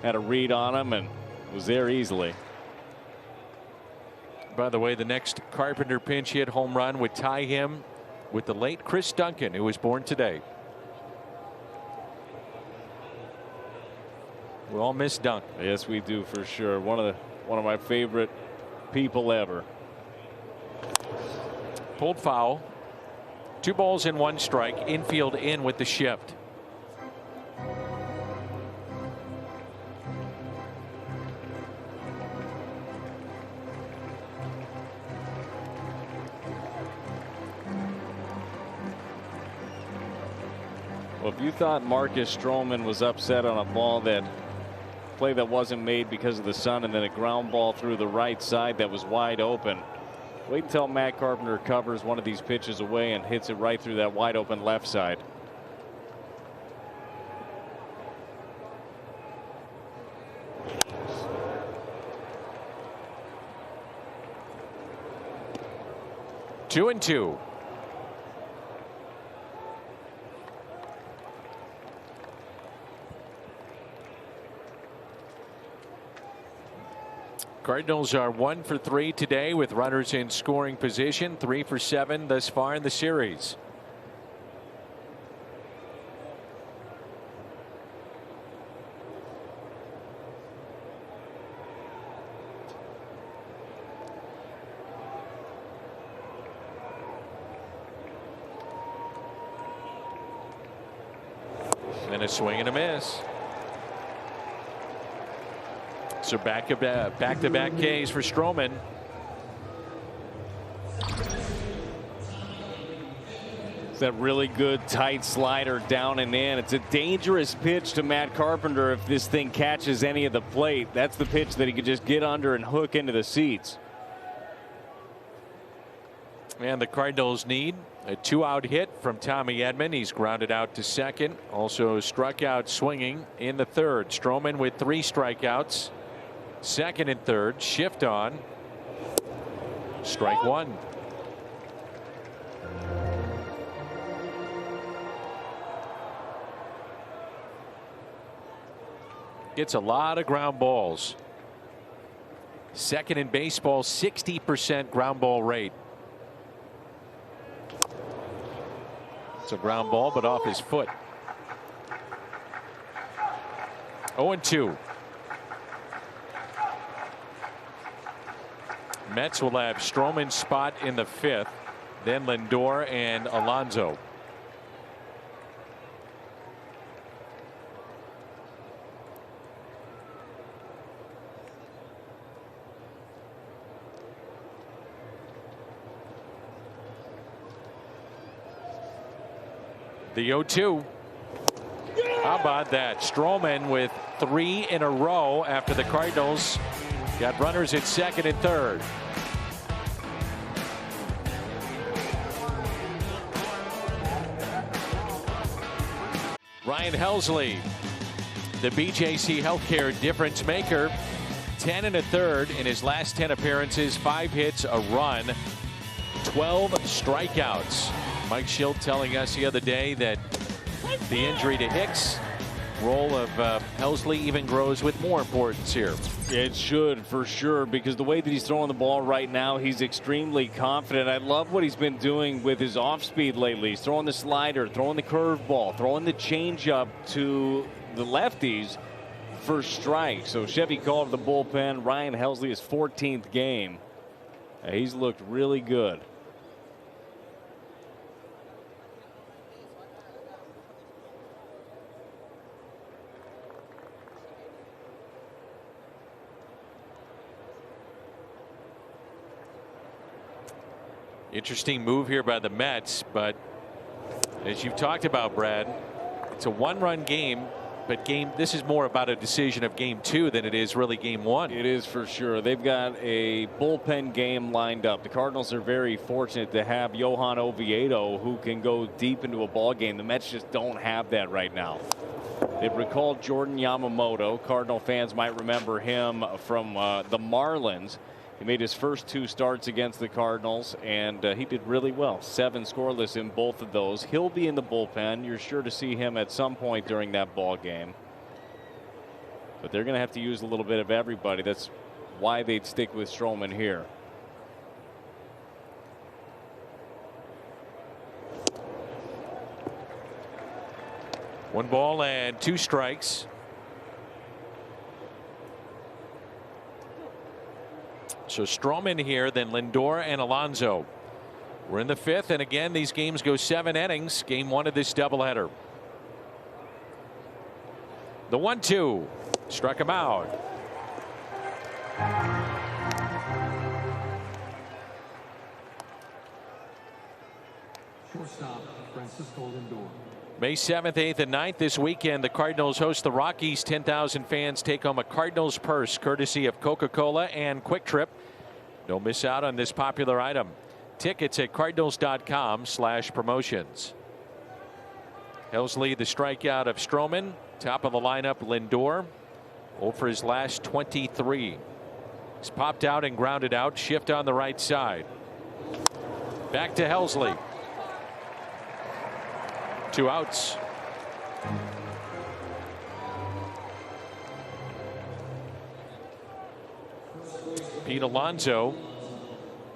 Had a read on him and was there easily. By the way, the next Carpenter pinch hit home run would tie him with the late Chris Duncan, who was born today. We all miss Dunk. Yes, we do, for sure. One of my favorite people ever. Pulled foul. 2 balls and 1 strike. Infield in with the shift. Well, if you thought Marcus Stroman was upset on a play that wasn't made because of the sun and then a ground ball through the right side that was wide open, wait until Matt Carpenter covers one of these pitches away and hits it right through that wide open left side. 2-2. Cardinals are 1 for 3 today with runners in scoring position, 3 for 7 thus far in the series. And a swing and a miss. So back-to-back Ks for Stroman. It's that really good tight slider down and in. It's a dangerous pitch to Matt Carpenter if this thing catches any of the plate. That's the pitch that he could just get under and hook into the seats. And the Cardinals need a 2-out hit from Tommy Edman. He's grounded out to second. Also struck out swinging in the third. Stroman with 3 strikeouts. Second and third. Shift on. Strike 1. Gets a lot of ground balls. Second in baseball, 60% ground ball rate. It's a ground ball, but off his foot. 0-2. Mets will have Stroman's spot in the 5th, then Lindor and Alonso. The 0-2. How about that? Stroman with 3 in a row after the Cardinals got runners at second and third. Ryan Helsley, the BJC Healthcare difference maker, 10 and a third in his last 10 appearances, 5 hits, a run, 12 strikeouts. Mike Schilt telling us the other day that the injury to Hicks, role of Helsley even grows with more importance here. It should, for sure, because the way that he's throwing the ball right now, he's extremely confident. I love what he's been doing with his off speed lately. He's throwing the slider, throwing the curveball, throwing the changeup to the lefties for strikes. So Chevy called the bullpen. Ryan Helsley, his 14th game. He's looked really good. Interesting move here by the Mets, but as you've talked about, Brad, it's a 1-run game, but this is more about a decision of game 2 than it is really game 1. It is for sure. They've got a bullpen game lined up. The Cardinals are very fortunate to have Johan Oviedo, who can go deep into a ball game. The Mets just don't have that right now. They've recalled Jordan Yamamoto. Cardinal fans might remember him from the Marlins. He made his first 2 starts against the Cardinals, and he did really well. 7 scoreless in both of those. He'll be in the bullpen. You're sure to see him at some point during that ball game. But they're going to have to use a little bit of everybody. That's why they'd stick with Stroman here. One ball and 2 strikes. So Stroman here, then Lindor and Alonso. We're in the 5th, and again, these games go 7 innings. Game 1 of this doubleheader. The 1-2 struck him out. Shortstop, Francisco Lindor. May 7th, 8th, and 9th this weekend, the Cardinals host the Rockies. 10,000 fans take home a Cardinals purse courtesy of Coca-Cola and Quick Trip. Don't miss out on this popular item. Tickets at cardinals.com/promotions. Helsley, the strikeout of Stroman. Top of the lineup, Lindor. 0 for his last 23. He's popped out and grounded out. Shift on the right side. Back to Helsley. 2 outs. Pete Alonso.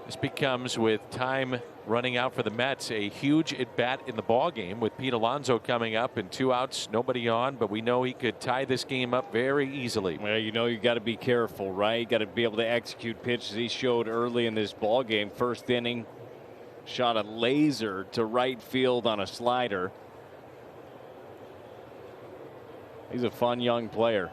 This becomes, with time running out for the Mets, a huge at bat in the ball game, with Pete Alonso coming up and 2 outs, nobody on, but we know he could tie this game up very easily. Well, you know, you got to be careful, right? You got to be able to execute pitches. He showed early in this ball game, first inning, shot a laser to right field on a slider. He's a fun young player.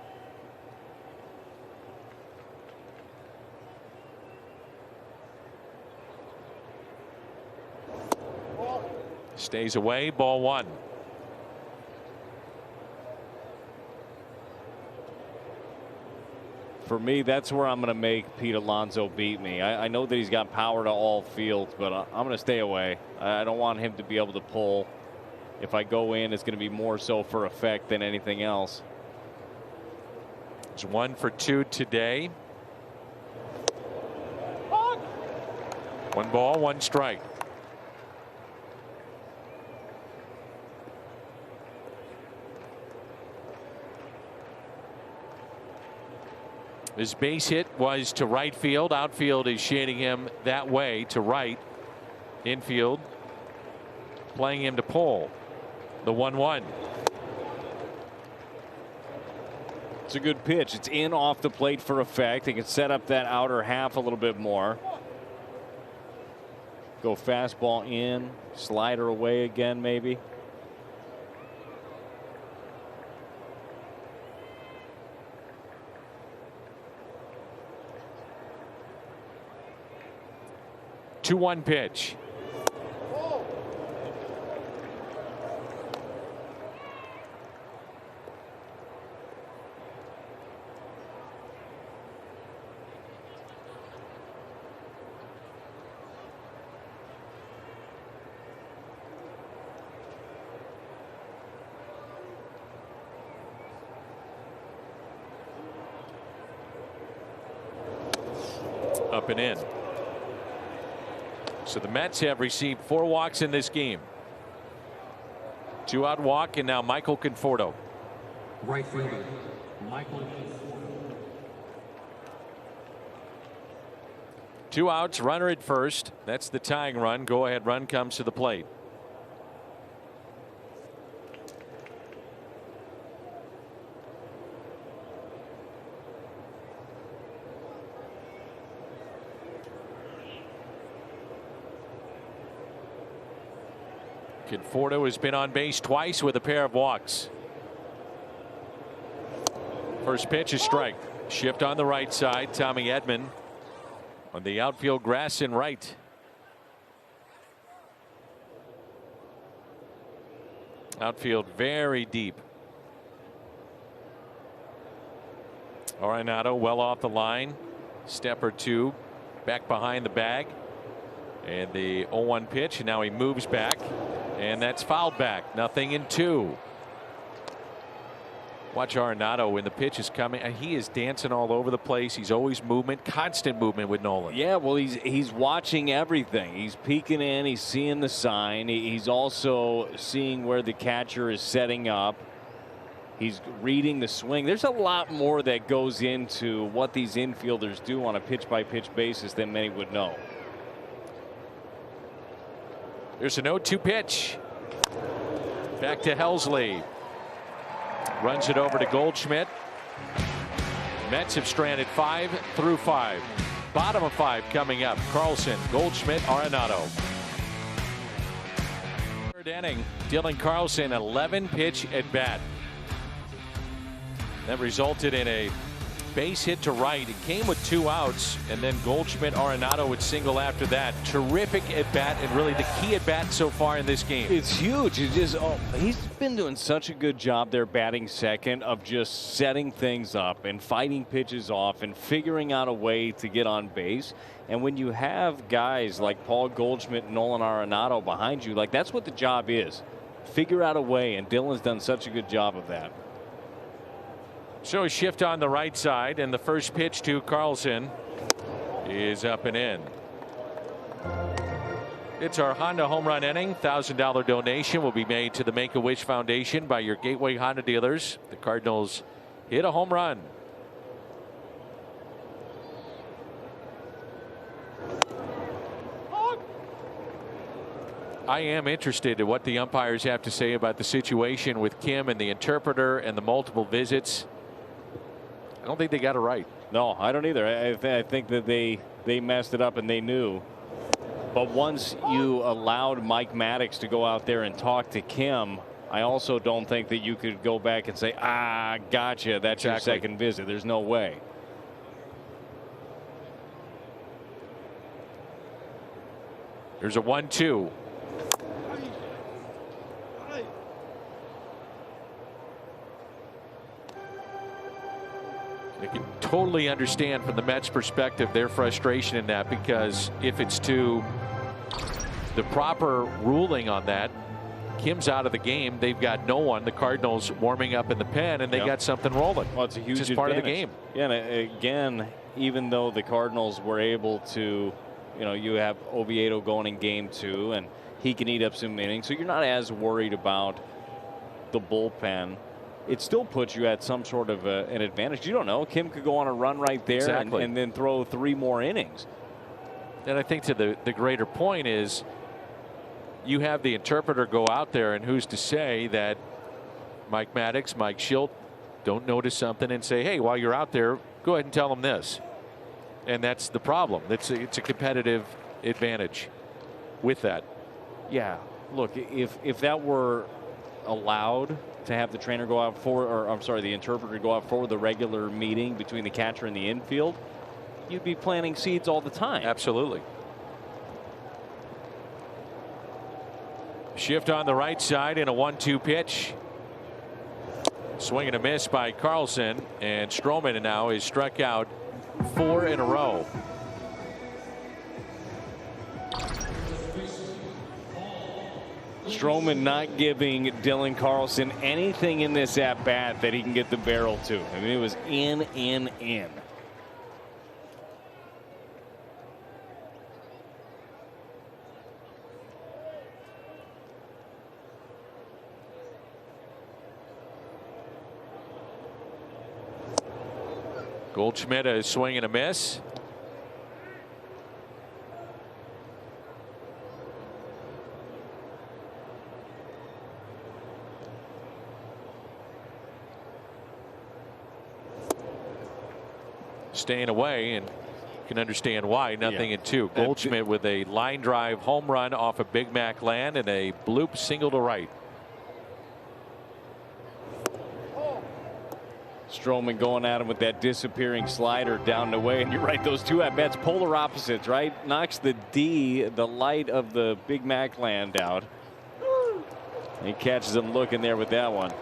Stays away, ball 1. For me, that's where I'm going to make Pete Alonso beat me. I know that he's got power to all fields, but I'm going to stay away. I don't want him to be able to pull. If I go in, it's going to be more so for effect than anything else. It's 1 for 2 today. 1 ball, 1 strike. His base hit was to right field. Outfield is shading him that way to right. Infield playing him to pull. The 1-1. It's a good pitch. It's in off the plate for effect. He can set up that outer half a little bit more. Go fastball in, slider away again, maybe. Two 2-1 pitch. Up and in. So the Mets have received 4 walks in this game. 2-out walk, and now Michael Conforto. Right fielder, Michael Conforto. 2 outs, runner at first. That's the tying run. Go ahead run comes to the plate. Conforto has been on base twice with a pair of walks. First pitch is strike. Shift on the right side. Tommy Edman on the outfield grass in right. Outfield very deep. Arenado well off the line. Step or two back behind the bag. And the 0-1 pitch, and now he moves back, and that's fouled back. 0-2. Watch Arenado when the pitch is coming. He is dancing all over the place. He's always movement, constant movement with Nolan. Yeah, well, he's watching everything. He's peeking in. He's seeing the sign. He's also seeing where the catcher is setting up. He's reading the swing. There's a lot more that goes into what these infielders do on a pitch-by-pitch basis than many would know. There's an 0-2 pitch. Back to Helsley. Runs it over to Goldschmidt. Mets have stranded 5 through 5. Bottom of 5 coming up. Carlson, Goldschmidt, Arenado. Third inning, Dylan Carlson, 11 pitch at bat. That resulted in a base hit to right. It came with 2 outs, and then Goldschmidt, Arenado would single after that. Terrific at bat, and really the key at bat so far in this game. It's huge. It's just, he's been doing such a good job there batting second of just setting things up and fighting pitches off and figuring out a way to get on base. And when you have guys like Paul Goldschmidt and Nolan Arenado behind you, like, that's what the job is. Figure out a way, and Dylan's done such a good job of that. So a shift on the right side, and the first pitch to Carlson is up and in. It's our Honda home run inning. $1,000 donation will be made to the Make-A-Wish Foundation by your Gateway Honda dealers. The Cardinals hit a home run. I am interested in what the umpires have to say about the situation with Kim and the interpreter and the multiple visits. I don't think they got it right. No, I don't either. I think that they messed it up and they knew. But once you allowed Mike Maddox to go out there and talk to Kim, I also don't think that you could go back and say, gotcha, that's your second visit. There's no way. There's a 1-2. I can totally understand from the Mets' perspective their frustration in that, because if it's to the proper ruling on that, Kim's out of the game. They've got no one. The Cardinals warming up in the pen, and they got something rolling. Well, it's a huge just part of the game. Yeah, and again, even though the Cardinals were able to, you have Oviedo going in game 2, and he can eat up some innings, so you're not as worried about the bullpen. It still puts you at some sort of an advantage. You don't know. Kim could go on a run right there and then throw 3 more innings. And I think to the greater point is, you have the interpreter go out there, and who's to say that Mike Maddox, Mike Schilt don't notice something and say, hey, while you're out there, go ahead and tell them this. And that's the problem. It's a competitive advantage with that. Yeah. Look, if that were allowed to have the trainer go out for, or I'm sorry, the interpreter go out for the regular meeting between the catcher and the infield, you'd be planting seeds all the time. Absolutely. Shift on the right side in a 1-2 pitch. Swing and a miss by Carlson, and Stroman now is struck out 4 in a row. Stroman not giving Dylan Carlson anything in this at bat that he can get the barrel to. I mean, it was in. Goldschmidt is swing and a miss. Staying away, and you can understand why. Nothing in 2. Goldschmidt with a line drive home run off of Big Mac land and a bloop single to right. Stroman going at him with that disappearing slider down the way, and you're right, those 2 at bats polar opposites, right? Knocks the light of the Big Mac land out. He catches him looking there with that one.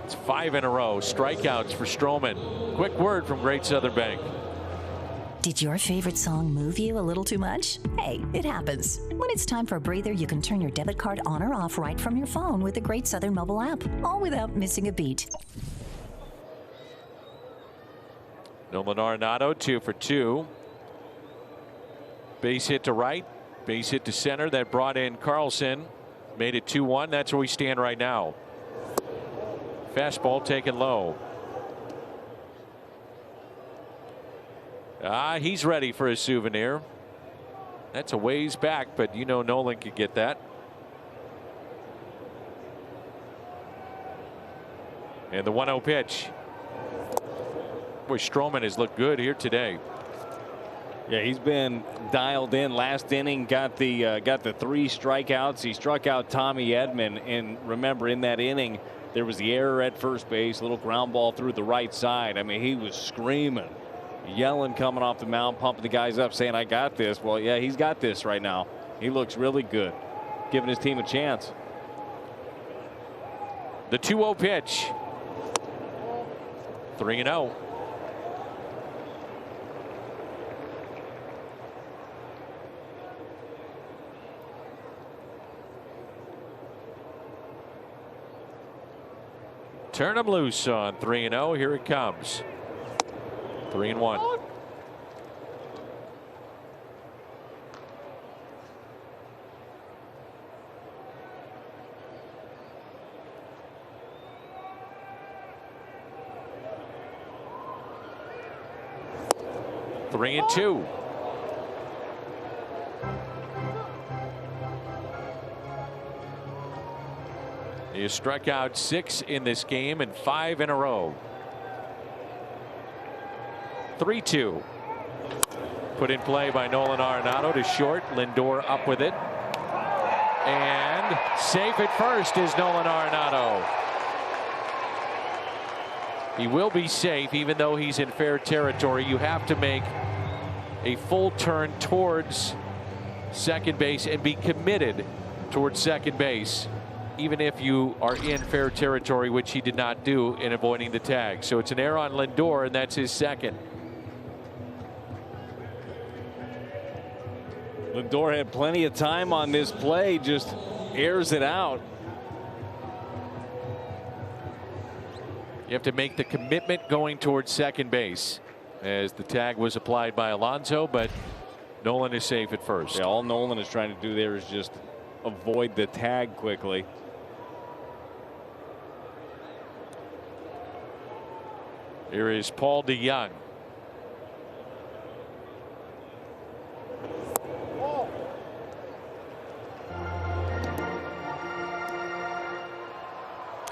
It's 5 in a row. Strikeouts for Stroman. Quick word from Great Southern Bank. Did your favorite song move you a little too much? Hey, it happens. When it's time for a breather, you can turn your debit card on or off right from your phone with the Great Southern mobile app, all without missing a beat. Nolan Arenado 2 for 2. Base hit to right, base hit to center. That brought in Carlson. Made it 2-1. That's where we stand right now. Fastball taken low. He's ready for his souvenir. That's a ways back, but Nolan could get that. And the 1-0 pitch. Boy, Stroman has looked good here today. Yeah, he's been dialed in. Last inning, got the 3 strikeouts. He struck out Tommy Edman, and remember, in that inning, there was the error at first base, little ground ball through the right side. I mean, he was screaming, yelling, coming off the mound, pumping the guys up, saying, I got this. Well, yeah, he's got this right now. He looks really good, giving his team a chance. The 2-0 pitch. 3-0. Turn him loose on 3-0. Here it comes. 3-1. Three and 2. He has struck out 6 in this game and 5 in a row. 3-2. Put in play by Nolan Arenado to short. Lindor up with it. And safe at first is Nolan Arenado. He will be safe even though he's in fair territory. You have to make a full turn towards second base and be committed towards second base, even if you are in fair territory, which he did not do in avoiding the tag. So it's an error on Lindor, and that's his second. Lindor had plenty of time on this play, just airs it out. You have to make the commitment going towards second base, as the tag was applied by Alonso, but Nolan is safe at first. Yeah, all Nolan is trying to do there is just avoid the tag quickly. Here is Paul DeJong.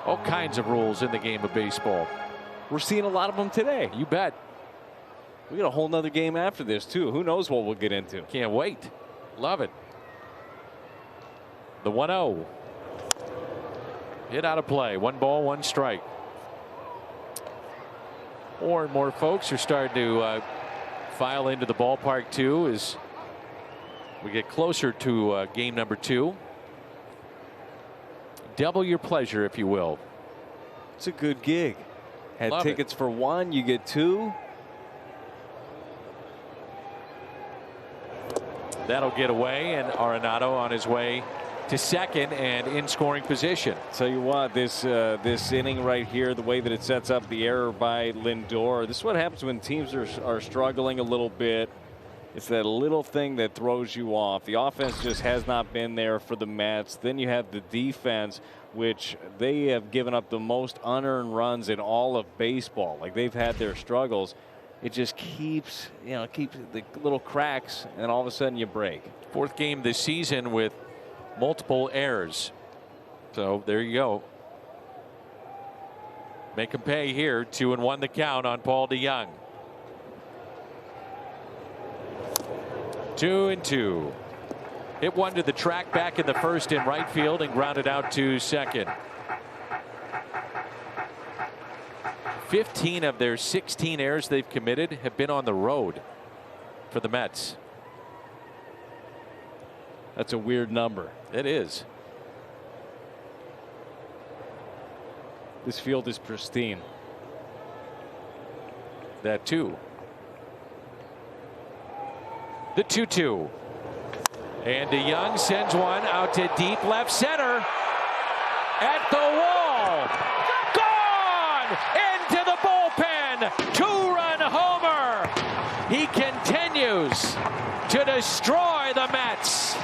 All kinds of rules in the game of baseball. We're seeing a lot of them today. You bet. We got a whole nother game after this too. Who knows what we'll get into. Can't wait. Love it. The 1-0. Hit out of play. 1 ball, 1 strike. More and more folks are starting to file into the ballpark too as we get closer to game number 2. Double your pleasure, if you will. It's a good gig. Had Love tickets for 1, you get 2. That'll get away, and Arenado on his way to second and in scoring position. Tell you what, this inning right here, the way that it sets up the error by Lindor, this is what happens when teams are struggling a little bit. It's that little thing that throws you off. The offense just has not been there for the Mets. Then you have the defense, which they have given up the most unearned runs in all of baseball. Like, they've had their struggles. It just keeps the little cracks, and all of a sudden you break. 4th game this season with multiple errors. So there you go. Make them pay here. 2-1 the count on Paul DeJong. 2-2. Hit one to the track back in the first in right field and grounded out to second. 15 of their 16 errors they've committed have been on the road for the Mets. That's a weird number. It is. This field is pristine. That too. The 2-2. And DeJong sends one out to deep left center. At the wall. Gone! Into the bullpen. 2-run homer. He continues to destroy the Mets.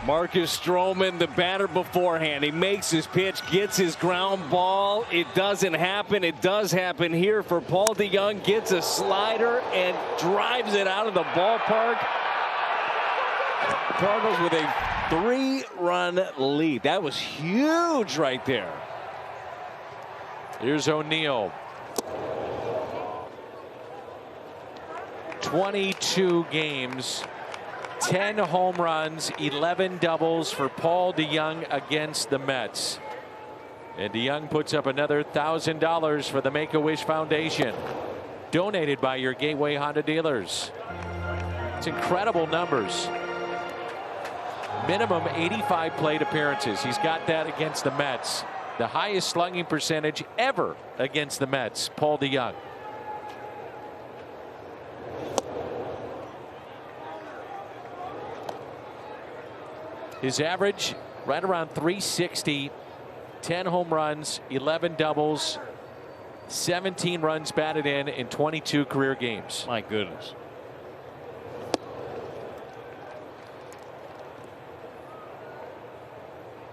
Marcus Stroman, the batter beforehand. He makes his pitch, gets his ground ball. It doesn't happen. It does happen here for Paul DeJong. Gets a slider and drives it out of the ballpark. Cardinals with a 3-run lead. That was huge right there. Here's O'Neill. 22 games. 10 home runs, 11 doubles for Paul DeJong against the Mets. And DeJong puts up another $1,000 for the Make-A-Wish Foundation, donated by your Gateway Honda dealers. It's incredible numbers. Minimum 85 plate appearances. He's got that against the Mets. The highest slugging percentage ever against the Mets, Paul DeJong. His average right around 360, 10 home runs, 11 doubles, 17 runs batted in 22 career games. My goodness.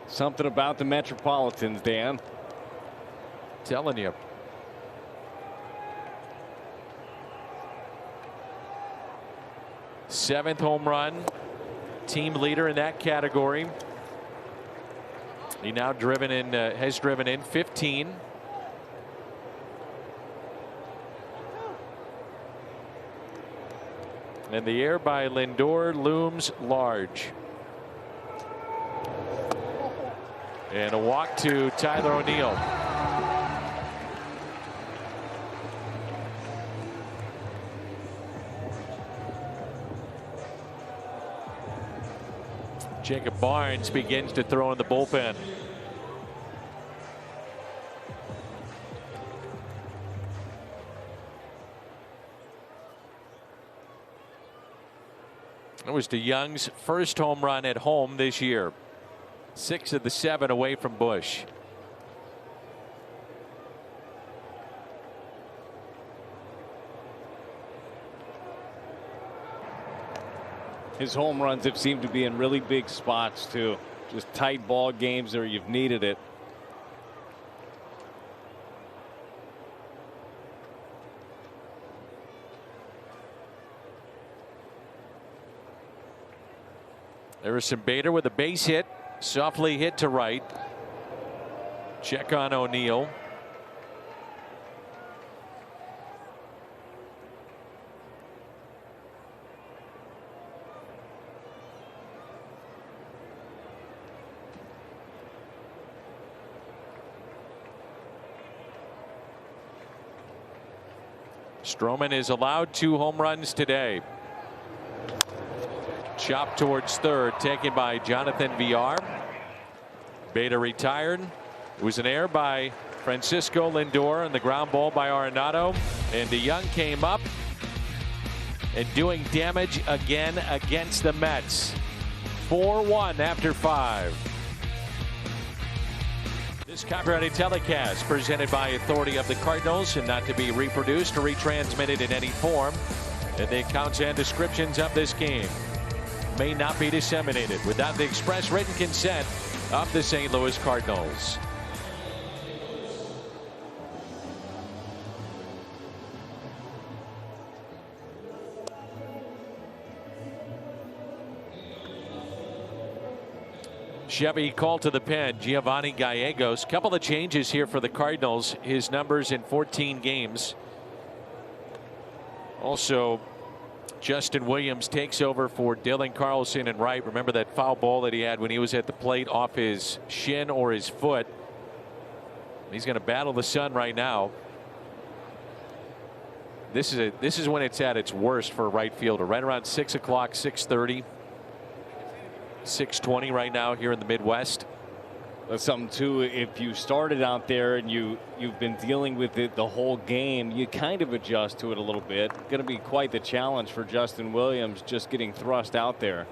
Something about the Metropolitans, Dan. Telling you. Seventh home run. Team leader in that category. He now has driven in 15. And the air by Lindor looms large. And a walk to Tyler O'Neill. Jacob Barnes begins to throw in the bullpen. It was DeYoung's first home run at home this year. 6 of the 7 away from Busch. His home runs have seemed to be in really big spots too. Just tight ball games where you've needed it. There was some Bader with a base hit, softly hit to right. Check on O'Neill. Stroman is allowed 2 home runs today. Chop towards third, taken by Jonathan Villar. Bader retired. It was an error by Francisco Lindor and the ground ball by Arenado. And DeYoung came up and doing damage again against the Mets. 4-1 after 5. This copyrighted telecast presented by authority of the Cardinals and not to be reproduced or retransmitted in any form. And the accounts and descriptions of this game may not be disseminated without the express written consent of the St. Louis Cardinals. Chevy called to the pen. Giovanni Gallegos. Couple of changes here for the Cardinals. His numbers in 14 games. Also, Justin Williams takes over for Dylan Carlson and right. Remember that foul ball that he had when he was at the plate off his shin or his foot. He's going to battle the sun right now. This is when it's at its worst for a right fielder. Right around 6 o'clock, 6:30. 6:20 right now here in the Midwest. That's something too. If you started out there and you've been dealing with it the whole game, you kind of adjust to it a little bit. Going to be quite the challenge for Justin Williams just getting thrust out there.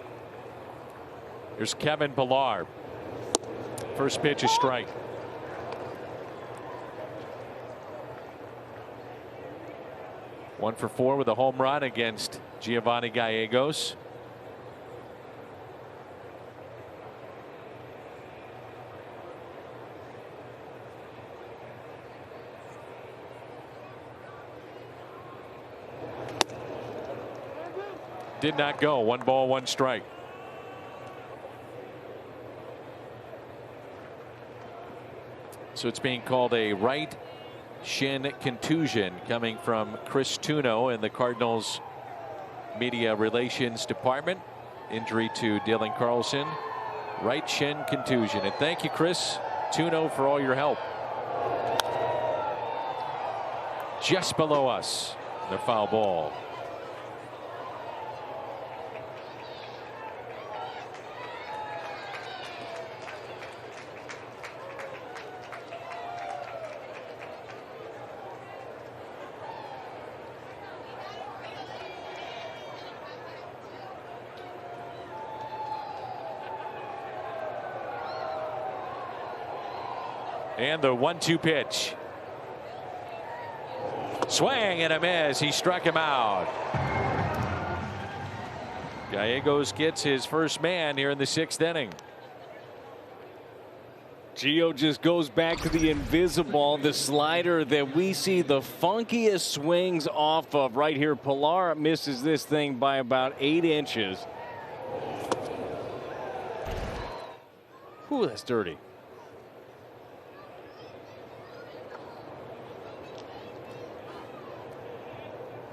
Here's Kevin Pillar. First pitch is strike. One for 4 with a home run against Giovanni Gallegos. Did not go. 1 ball, 1 strike. So it's being called a right shin contusion coming from Chris Tuno in the Cardinals media relations department. Injury to Dylan Carlson. Right shin contusion. And thank you, Chris Tuno, for all your help. Just below us, the foul ball. And the 1-2 pitch. Swing and a miss. He struck him out. Gallegos gets his first man here in the 6th inning. Gio just goes back to the invisible, the slider that we see the funkiest swings off of right here. Pilar misses this thing by about 8 inches. Whew, that's dirty.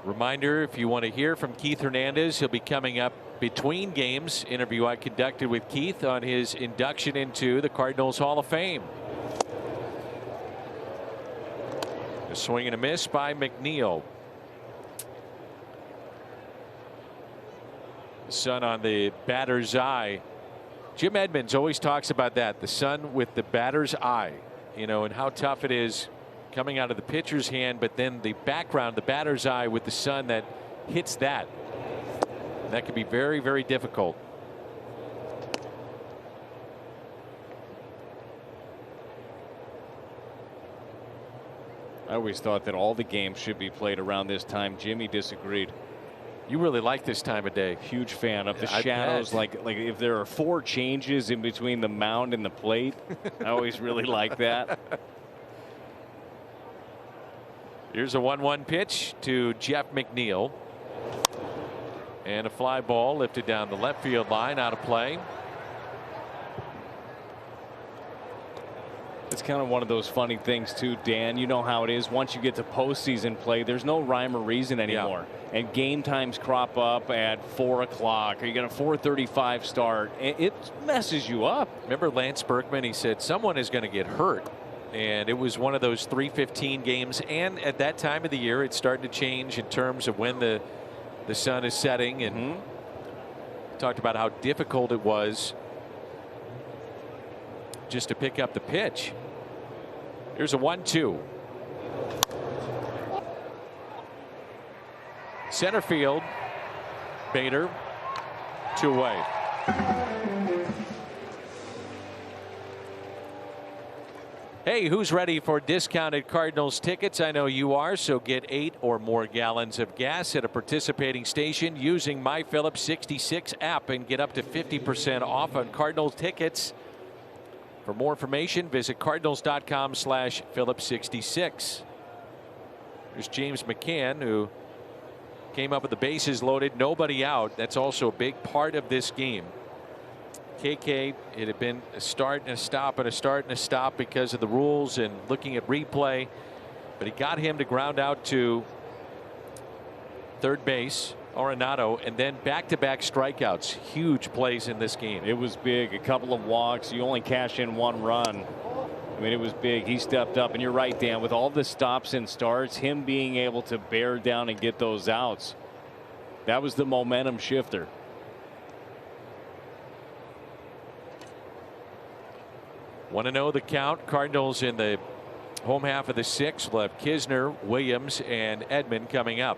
Reminder, if you want to hear from Keith Hernandez, he'll be coming up between games. Interview I conducted with Keith on his induction into the Cardinals Hall of Fame. A swing and a miss by McNeil. The sun on the batter's eye. Jim Edmonds always talks about that, the sun with the batter's eye, you know, and how tough it is coming out of the pitcher's hand, but then the background, the batter's eye with the sun that hits that. That could be very, very difficult. I always thought that all the games should be played around this time. Jimmy disagreed. You really like this time of day. Huge fan of the shadows. Like if there are 4 changes in between the mound and the plate, I always really like that. Here's a 1-1 pitch to Jeff McNeil. And a fly ball lifted down the left field line, out of play. It's kind of one of those funny things too, Dan. You know how it is. Once you get to postseason play, there's no rhyme or reason anymore. Yeah. And game times crop up at 4 o'clock. Or you got a 4:35 start. It messes you up. Remember Lance Berkman? He said someone is going to get hurt. And it was one of those 3:15 games. And at that time of the year, it's starting to change in terms of when the sun is setting. And talked about how difficult it was just to pick up the pitch. Here's a 1-2. Center field. Bader. 2 away. Hey, who's ready for discounted Cardinals tickets? I know you are, so get 8 or more gallons of gas at a participating station using my Phillips 66 app and get up to 50% off on Cardinals tickets. For more information, visit cardinals.com/Phillips66. There's James McCann, who came up with the bases loaded, nobody out. That's also a big part of this game. KK, it had been a start and a stop and a start and a stop because of the rules and looking at replay, but he got him to ground out to third base, Arenado, and then back-to-back strikeouts. Huge plays in this game. It was big. A couple of walks. You only cash in 1 run. I mean, it was big. He stepped up, and you're right, Dan, with all the stops and starts, him being able to bear down and get those outs, that was the momentum shifter. Want to know the count? Cardinals in the home half of the 6th. We'll have Kisner, Williams, and Edman coming up.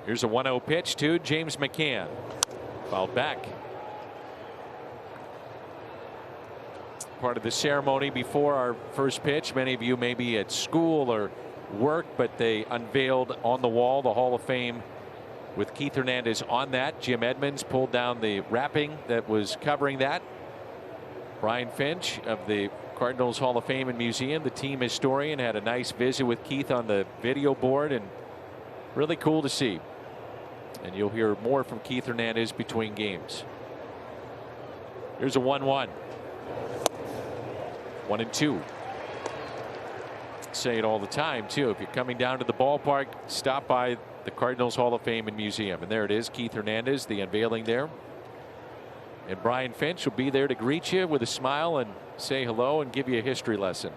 Here's a 1-0 pitch to James McCann. Fouled back. Part of the ceremony before our first pitch. Many of you may be at school or work, but they unveiled on the wall the Hall of Fame with Keith Hernandez on that. Jim Edmonds pulled down the wrapping that was covering that. Brian Finch of the Cardinals Hall of Fame and Museum, the team historian, had a nice visit with Keith on the video board, and really cool to see. And you'll hear more from Keith Hernandez between games. Here's a 1-1. 1-2. Say it all the time too. If you're coming down to the ballpark, stop by the Cardinals Hall of Fame and Museum. And there it is, Keith Hernandez, the unveiling there. And Brian Finch will be there to greet you with a smile and say hello and give you a history lesson.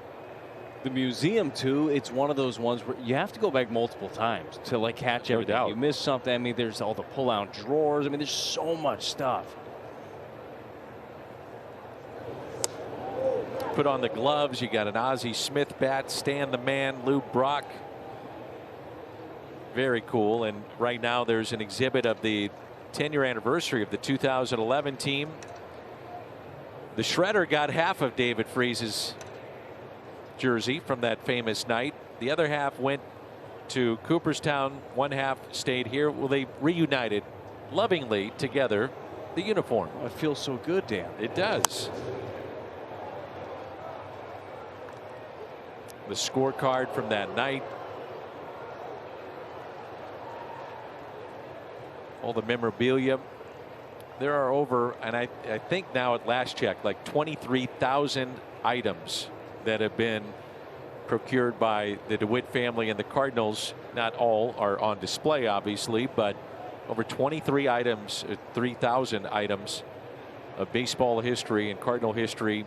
The museum too, it's one of those ones where you have to go back multiple times to like catch everything. You miss something. I mean, there's all the pull-out drawers. I mean, there's so much stuff. Put on the gloves. You got an Ozzie Smith bat, Stan the Man, Lou Brock. Very cool. And right now there's an exhibit of the 10-year anniversary of the 2011 team. The Shredder got half of David Freese's jersey from that famous night. The other half went to Cooperstown. One half stayed here. Well, they reunited lovingly together the uniform. Oh, it feels so good, Dan. It does. the scorecard from that night. All the memorabilia. There are over, and I think now at last check, like 23,000 items that have been procured by the DeWitt family and the Cardinals. Not all are on display, obviously, but over 23 items, 3,000 items of baseball history and Cardinal history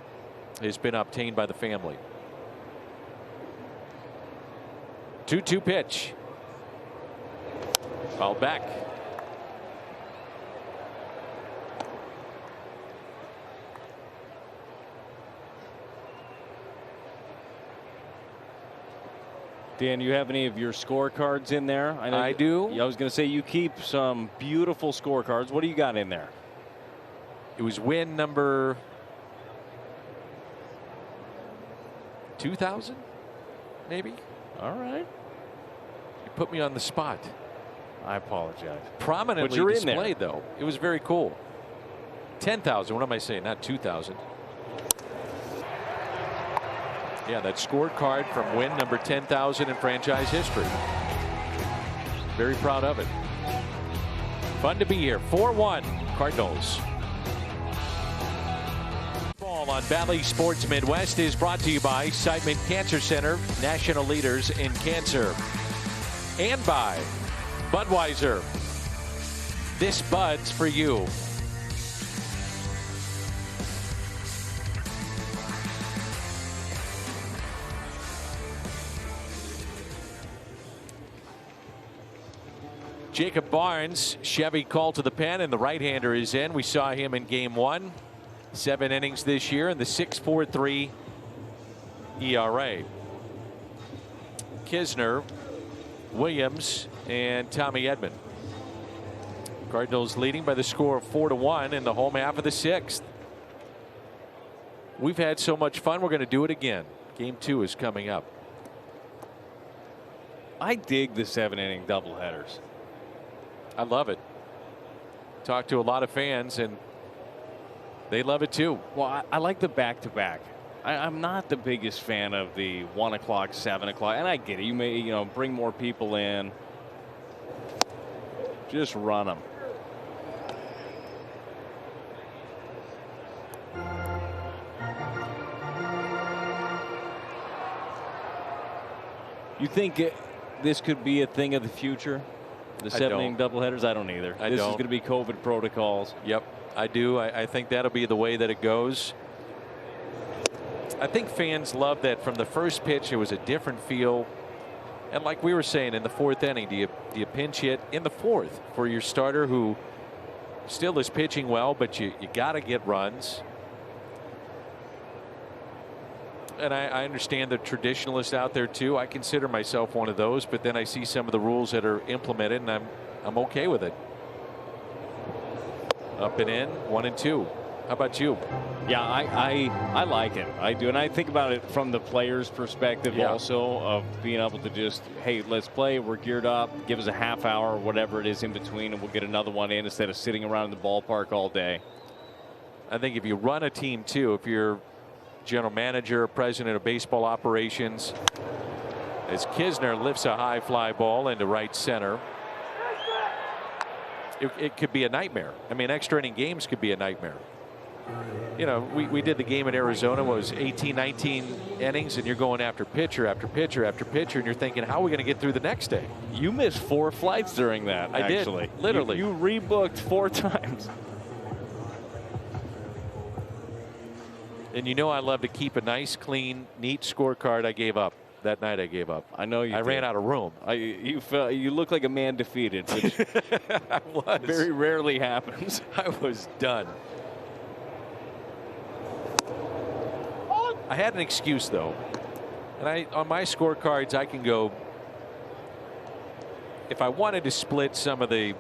has been obtained by the family. 2-2 pitch. Fouled back. Dan, you have any of your scorecards in there? I do. I was going to say you keep some beautiful scorecards. What do you got in there? It was win number 2,000, maybe. All right. You put me on the spot. I apologize. Prominently you're displayed, in there. though. It was very cool. 10,000. What am I saying? Not 2,000. Yeah, that scorecard from win number 10,000 in franchise history. Very proud of it. Fun to be here. 4-1 Cardinals. Ball on Bally Sports Midwest is brought to you by Seidman Cancer Center, national leaders in cancer. And by Budweiser. This Bud's for you. Jacob Barnes, Chevy called to the pen, and the right-hander is in. We saw him in game 1. 7 innings this year, and the 6.43 ERA. Kisner, Williams, and Tommy Edman. Cardinals leading by the score of 4-1 in the home half of the 6th. We've had so much fun, we're going to do it again. Game 2 is coming up. I dig the 7-inning doubleheaders. I love it. Talked to a lot of fans, and they love it too. Well, I like the back-to-back. I'm not the biggest fan of the 1 o'clock, 7 o'clock, and I get it. You may, bring more people in. Just run them. You think this could be a thing of the future? The 7-inning doubleheaders? I don't either. This is going to be COVID protocols. Yep, I do. I think that'll be the way that it goes. I think fans love that from the first pitch, it was a different feel. And like we were saying in the 4th inning, do you pinch hit in the 4th for your starter who still is pitching well, but you got to get runs. And I understand the traditionalists out there too. I consider myself one of those, but then I see some of the rules that are implemented, and I'm okay with it. Up and in, 1-2. How about you? Yeah, I like it. I do, and I think about it from the player's perspective also, of being able to just, hey, let's play. We're geared up. Give us a half hour, whatever it is in between, and we'll get another one in instead of sitting around in the ballpark all day. I think if you run a team too, if you're general manager, president of baseball operations, as Kisner lifts a high fly ball into right center, it could be a nightmare. I mean, extra inning games could be a nightmare. We did the game in Arizona, what was 18, 19 innings, and you're going after pitcher after pitcher after pitcher, and you're thinking, how are we going to get through the next day? You missed 4 flights during that. I did, literally. You rebooked 4 times. And I love to keep a nice, clean, neat scorecard. I gave up. That night I gave up. I know you did. Ran out of room. You look like a man defeated, which I was. Very rarely happens. I was done. I had an excuse though. And on my scorecards I can go, if I wanted to split some of the,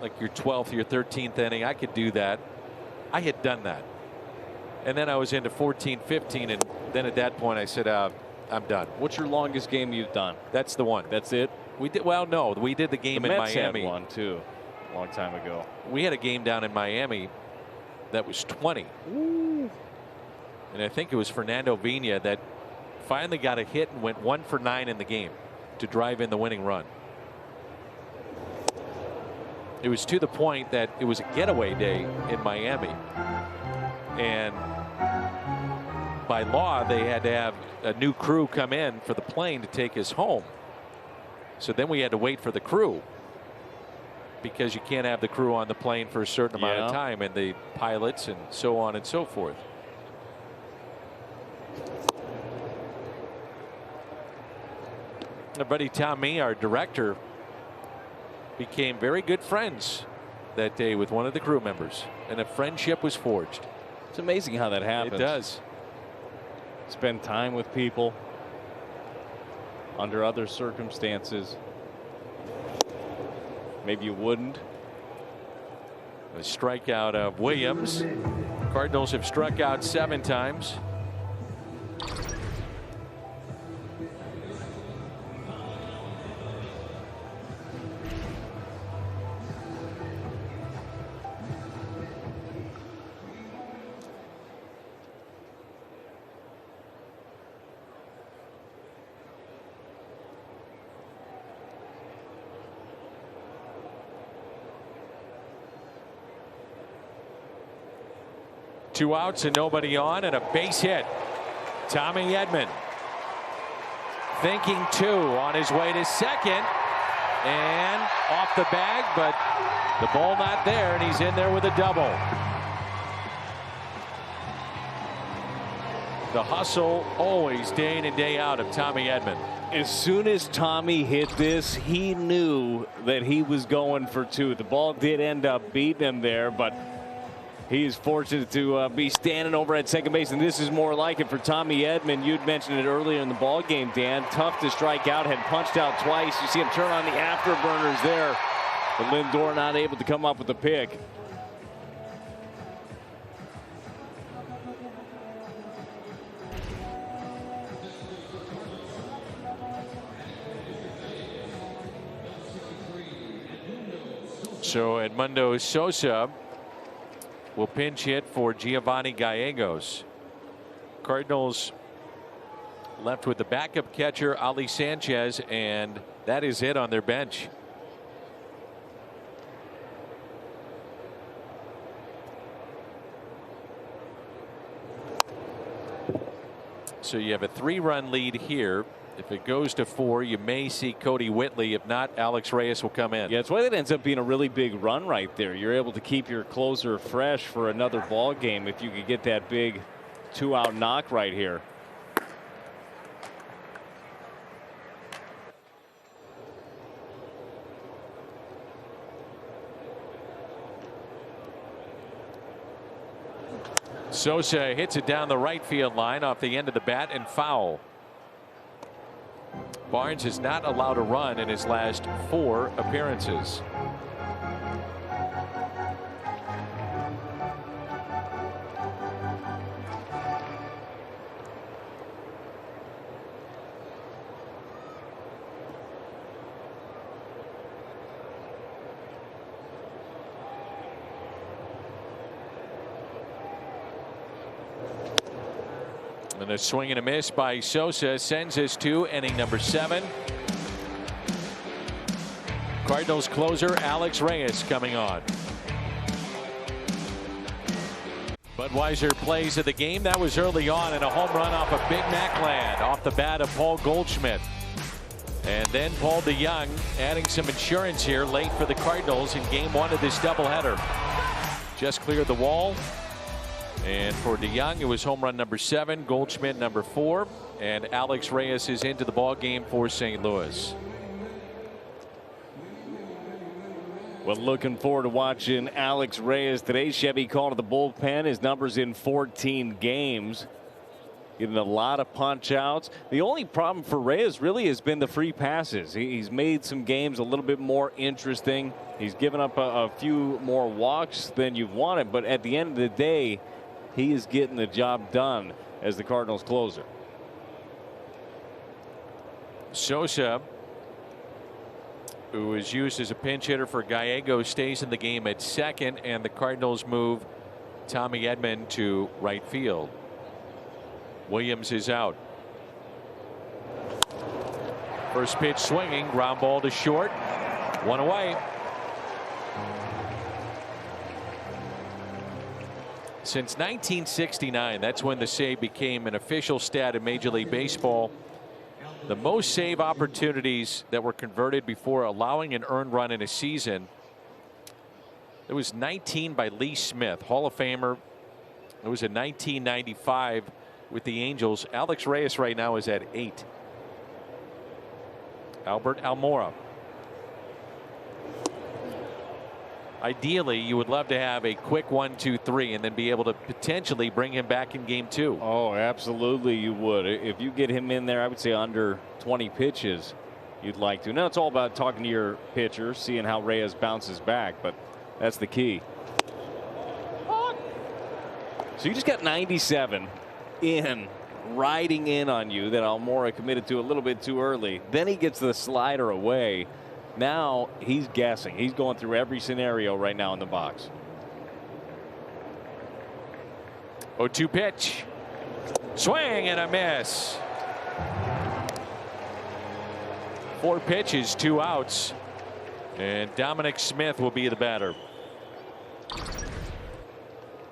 like your 12th, your 13th inning, I could do that. I had done that. And then I was into 14, 15, and then at that point I said, I'm done. What's your longest game you've done? That's the one. That's it? We did. Well, no, we did the game in Miami. Had one too, a long time ago. We had a game down in Miami that was 20. Ooh. And I think it was Fernando Vina that finally got a hit and went 1 for 9 in the game to drive in the winning run. It was to the point that it was a getaway day in Miami, and by law they had to have a new crew come in for the plane to take us home. So then we had to wait for the crew, because you can't have the crew on the plane for a certain amount of time, and the pilots and so on and so forth. Our buddy Tommy, our director, became very good friends that day with one of the crew members, and a friendship was forged. It's amazing how that happens. It does. Spend time with people under other circumstances maybe you wouldn't. A strikeout of Williams. Cardinals have struck out 7 times. Two outs and nobody on, and a base hit. Tommy Edman thinking 2 on his way to second, and off the bag, but the ball not there, and he's in there with a double. The hustle always day in and day out of Tommy Edman. As soon as Tommy hit this, he knew that he was going for 2. The ball did end up beating him there, but he is fortunate to be standing over at second base, and this is more like it for Tommy Edman. You'd mentioned it earlier in the ball game, Dan. Tough to strike out, had punched out twice. You see him turn on the afterburners there, but Lindor not able to come up with the pick. So Edmundo Sosa will pinch hit for Giovanni Gallegos. Cardinals left with the backup catcher Ali Sanchez, and that is it on their bench. So you have a 3-run lead here. If it goes to 4, you may see Cody Whitley. If not, Alex Reyes will come in. Yeah, that's why that ends up being a really big run right there. You're able to keep your closer fresh for another ball game if you could get that big 2-out knock right here. Sosa hits it down the right field line off the end of the bat and foul. Barnes is not allowed a run in his last 4 appearances. And a swing and a miss by Sosa sends us to inning number 7. Cardinals closer Alex Reyes coming on. Budweiser plays of the game. That was early on, and a home run off of Big Mac Land off the bat of Paul Goldschmidt. And then Paul DeYoung adding some insurance here late for the Cardinals in game 1 of this doubleheader. Just cleared the wall. And for DeYoung, it was home run number 7, Goldschmidt number 4, and Alex Reyes is into the ball game for St. Louis. Well, looking forward to watching Alex Reyes today. Chevy called to the bullpen. His numbers in 14 games. Getting a lot of punch outs. The only problem for Reyes really has been the free passes. He's made some games a little bit more interesting. He's given up a few more walks than you've wanted, but at the end of the day, he is getting the job done as the Cardinals closer. Sosa, who is used as a pinch hitter for Gallegos, stays in the game at second, and the Cardinals move Tommy Edman to right field. Williams is out. First pitch swinging, ground ball to short. One away. Since 1969, that's when the save became an official stat in Major League Baseball. The most save opportunities that were converted before allowing an earned run in a season. It was 19 by Lee Smith, Hall of Famer. It was in 1995 with the Angels. Alex Reyes right now is at 8. Albert Almora. Ideally, you would love to have a quick 1-2-3 and then be able to potentially bring him back in game 2. Oh, absolutely you would. If you get him in there, I would say under 20 pitches, you'd like to. Now, it's all about talking to your pitcher, seeing how Reyes bounces back, but that's the key. So you just got 97 in, riding in on you, that Almora committed to a little bit too early. Then he gets the slider away. Now he's guessing. He's going through every scenario right now in the box. 0-2 pitch. Swing and a miss. 4 pitches, 2 outs. And Dominic Smith will be the batter.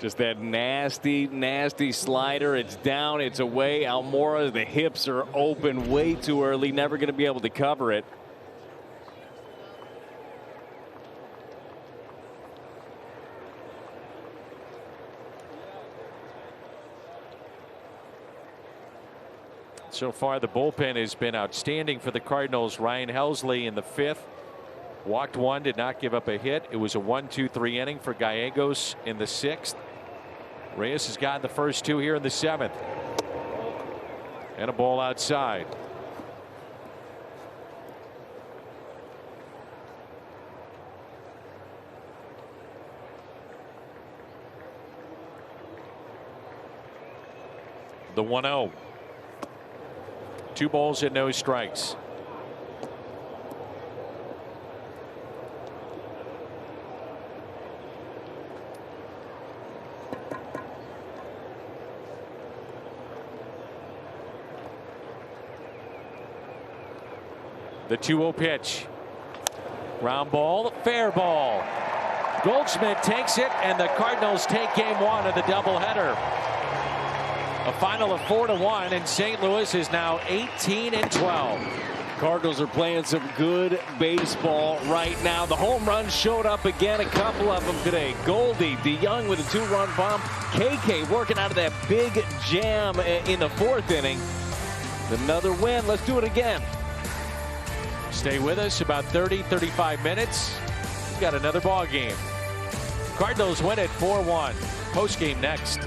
Just that nasty, nasty slider. It's down, it's away. Almora, the hips are open way too early. Never going to be able to cover it. So far, the bullpen has been outstanding for the Cardinals. Ryan Helsley in the 5th. Walked 1, did not give up a hit. It was a 1-2-3 inning for Gallegos in the 6th. Reyes has gotten the first 2 here in the 7th. And a ball outside. The 1-0. 2 balls and no strikes. The 2-0 pitch. Ground ball, fair ball. Goldschmidt takes it, and the Cardinals take game 1 of the doubleheader. A final of 4-1, and St. Louis is now 18-12. Cardinals are playing some good baseball right now. The home runs showed up again, a couple of them today. Goldie, DeYoung with a 2-run bomb. KK working out of that big jam in the 4th inning. Another win. Let's do it again. Stay with us about 30-35 minutes. We've got another ball game. Cardinals win at 4-1. Post game next.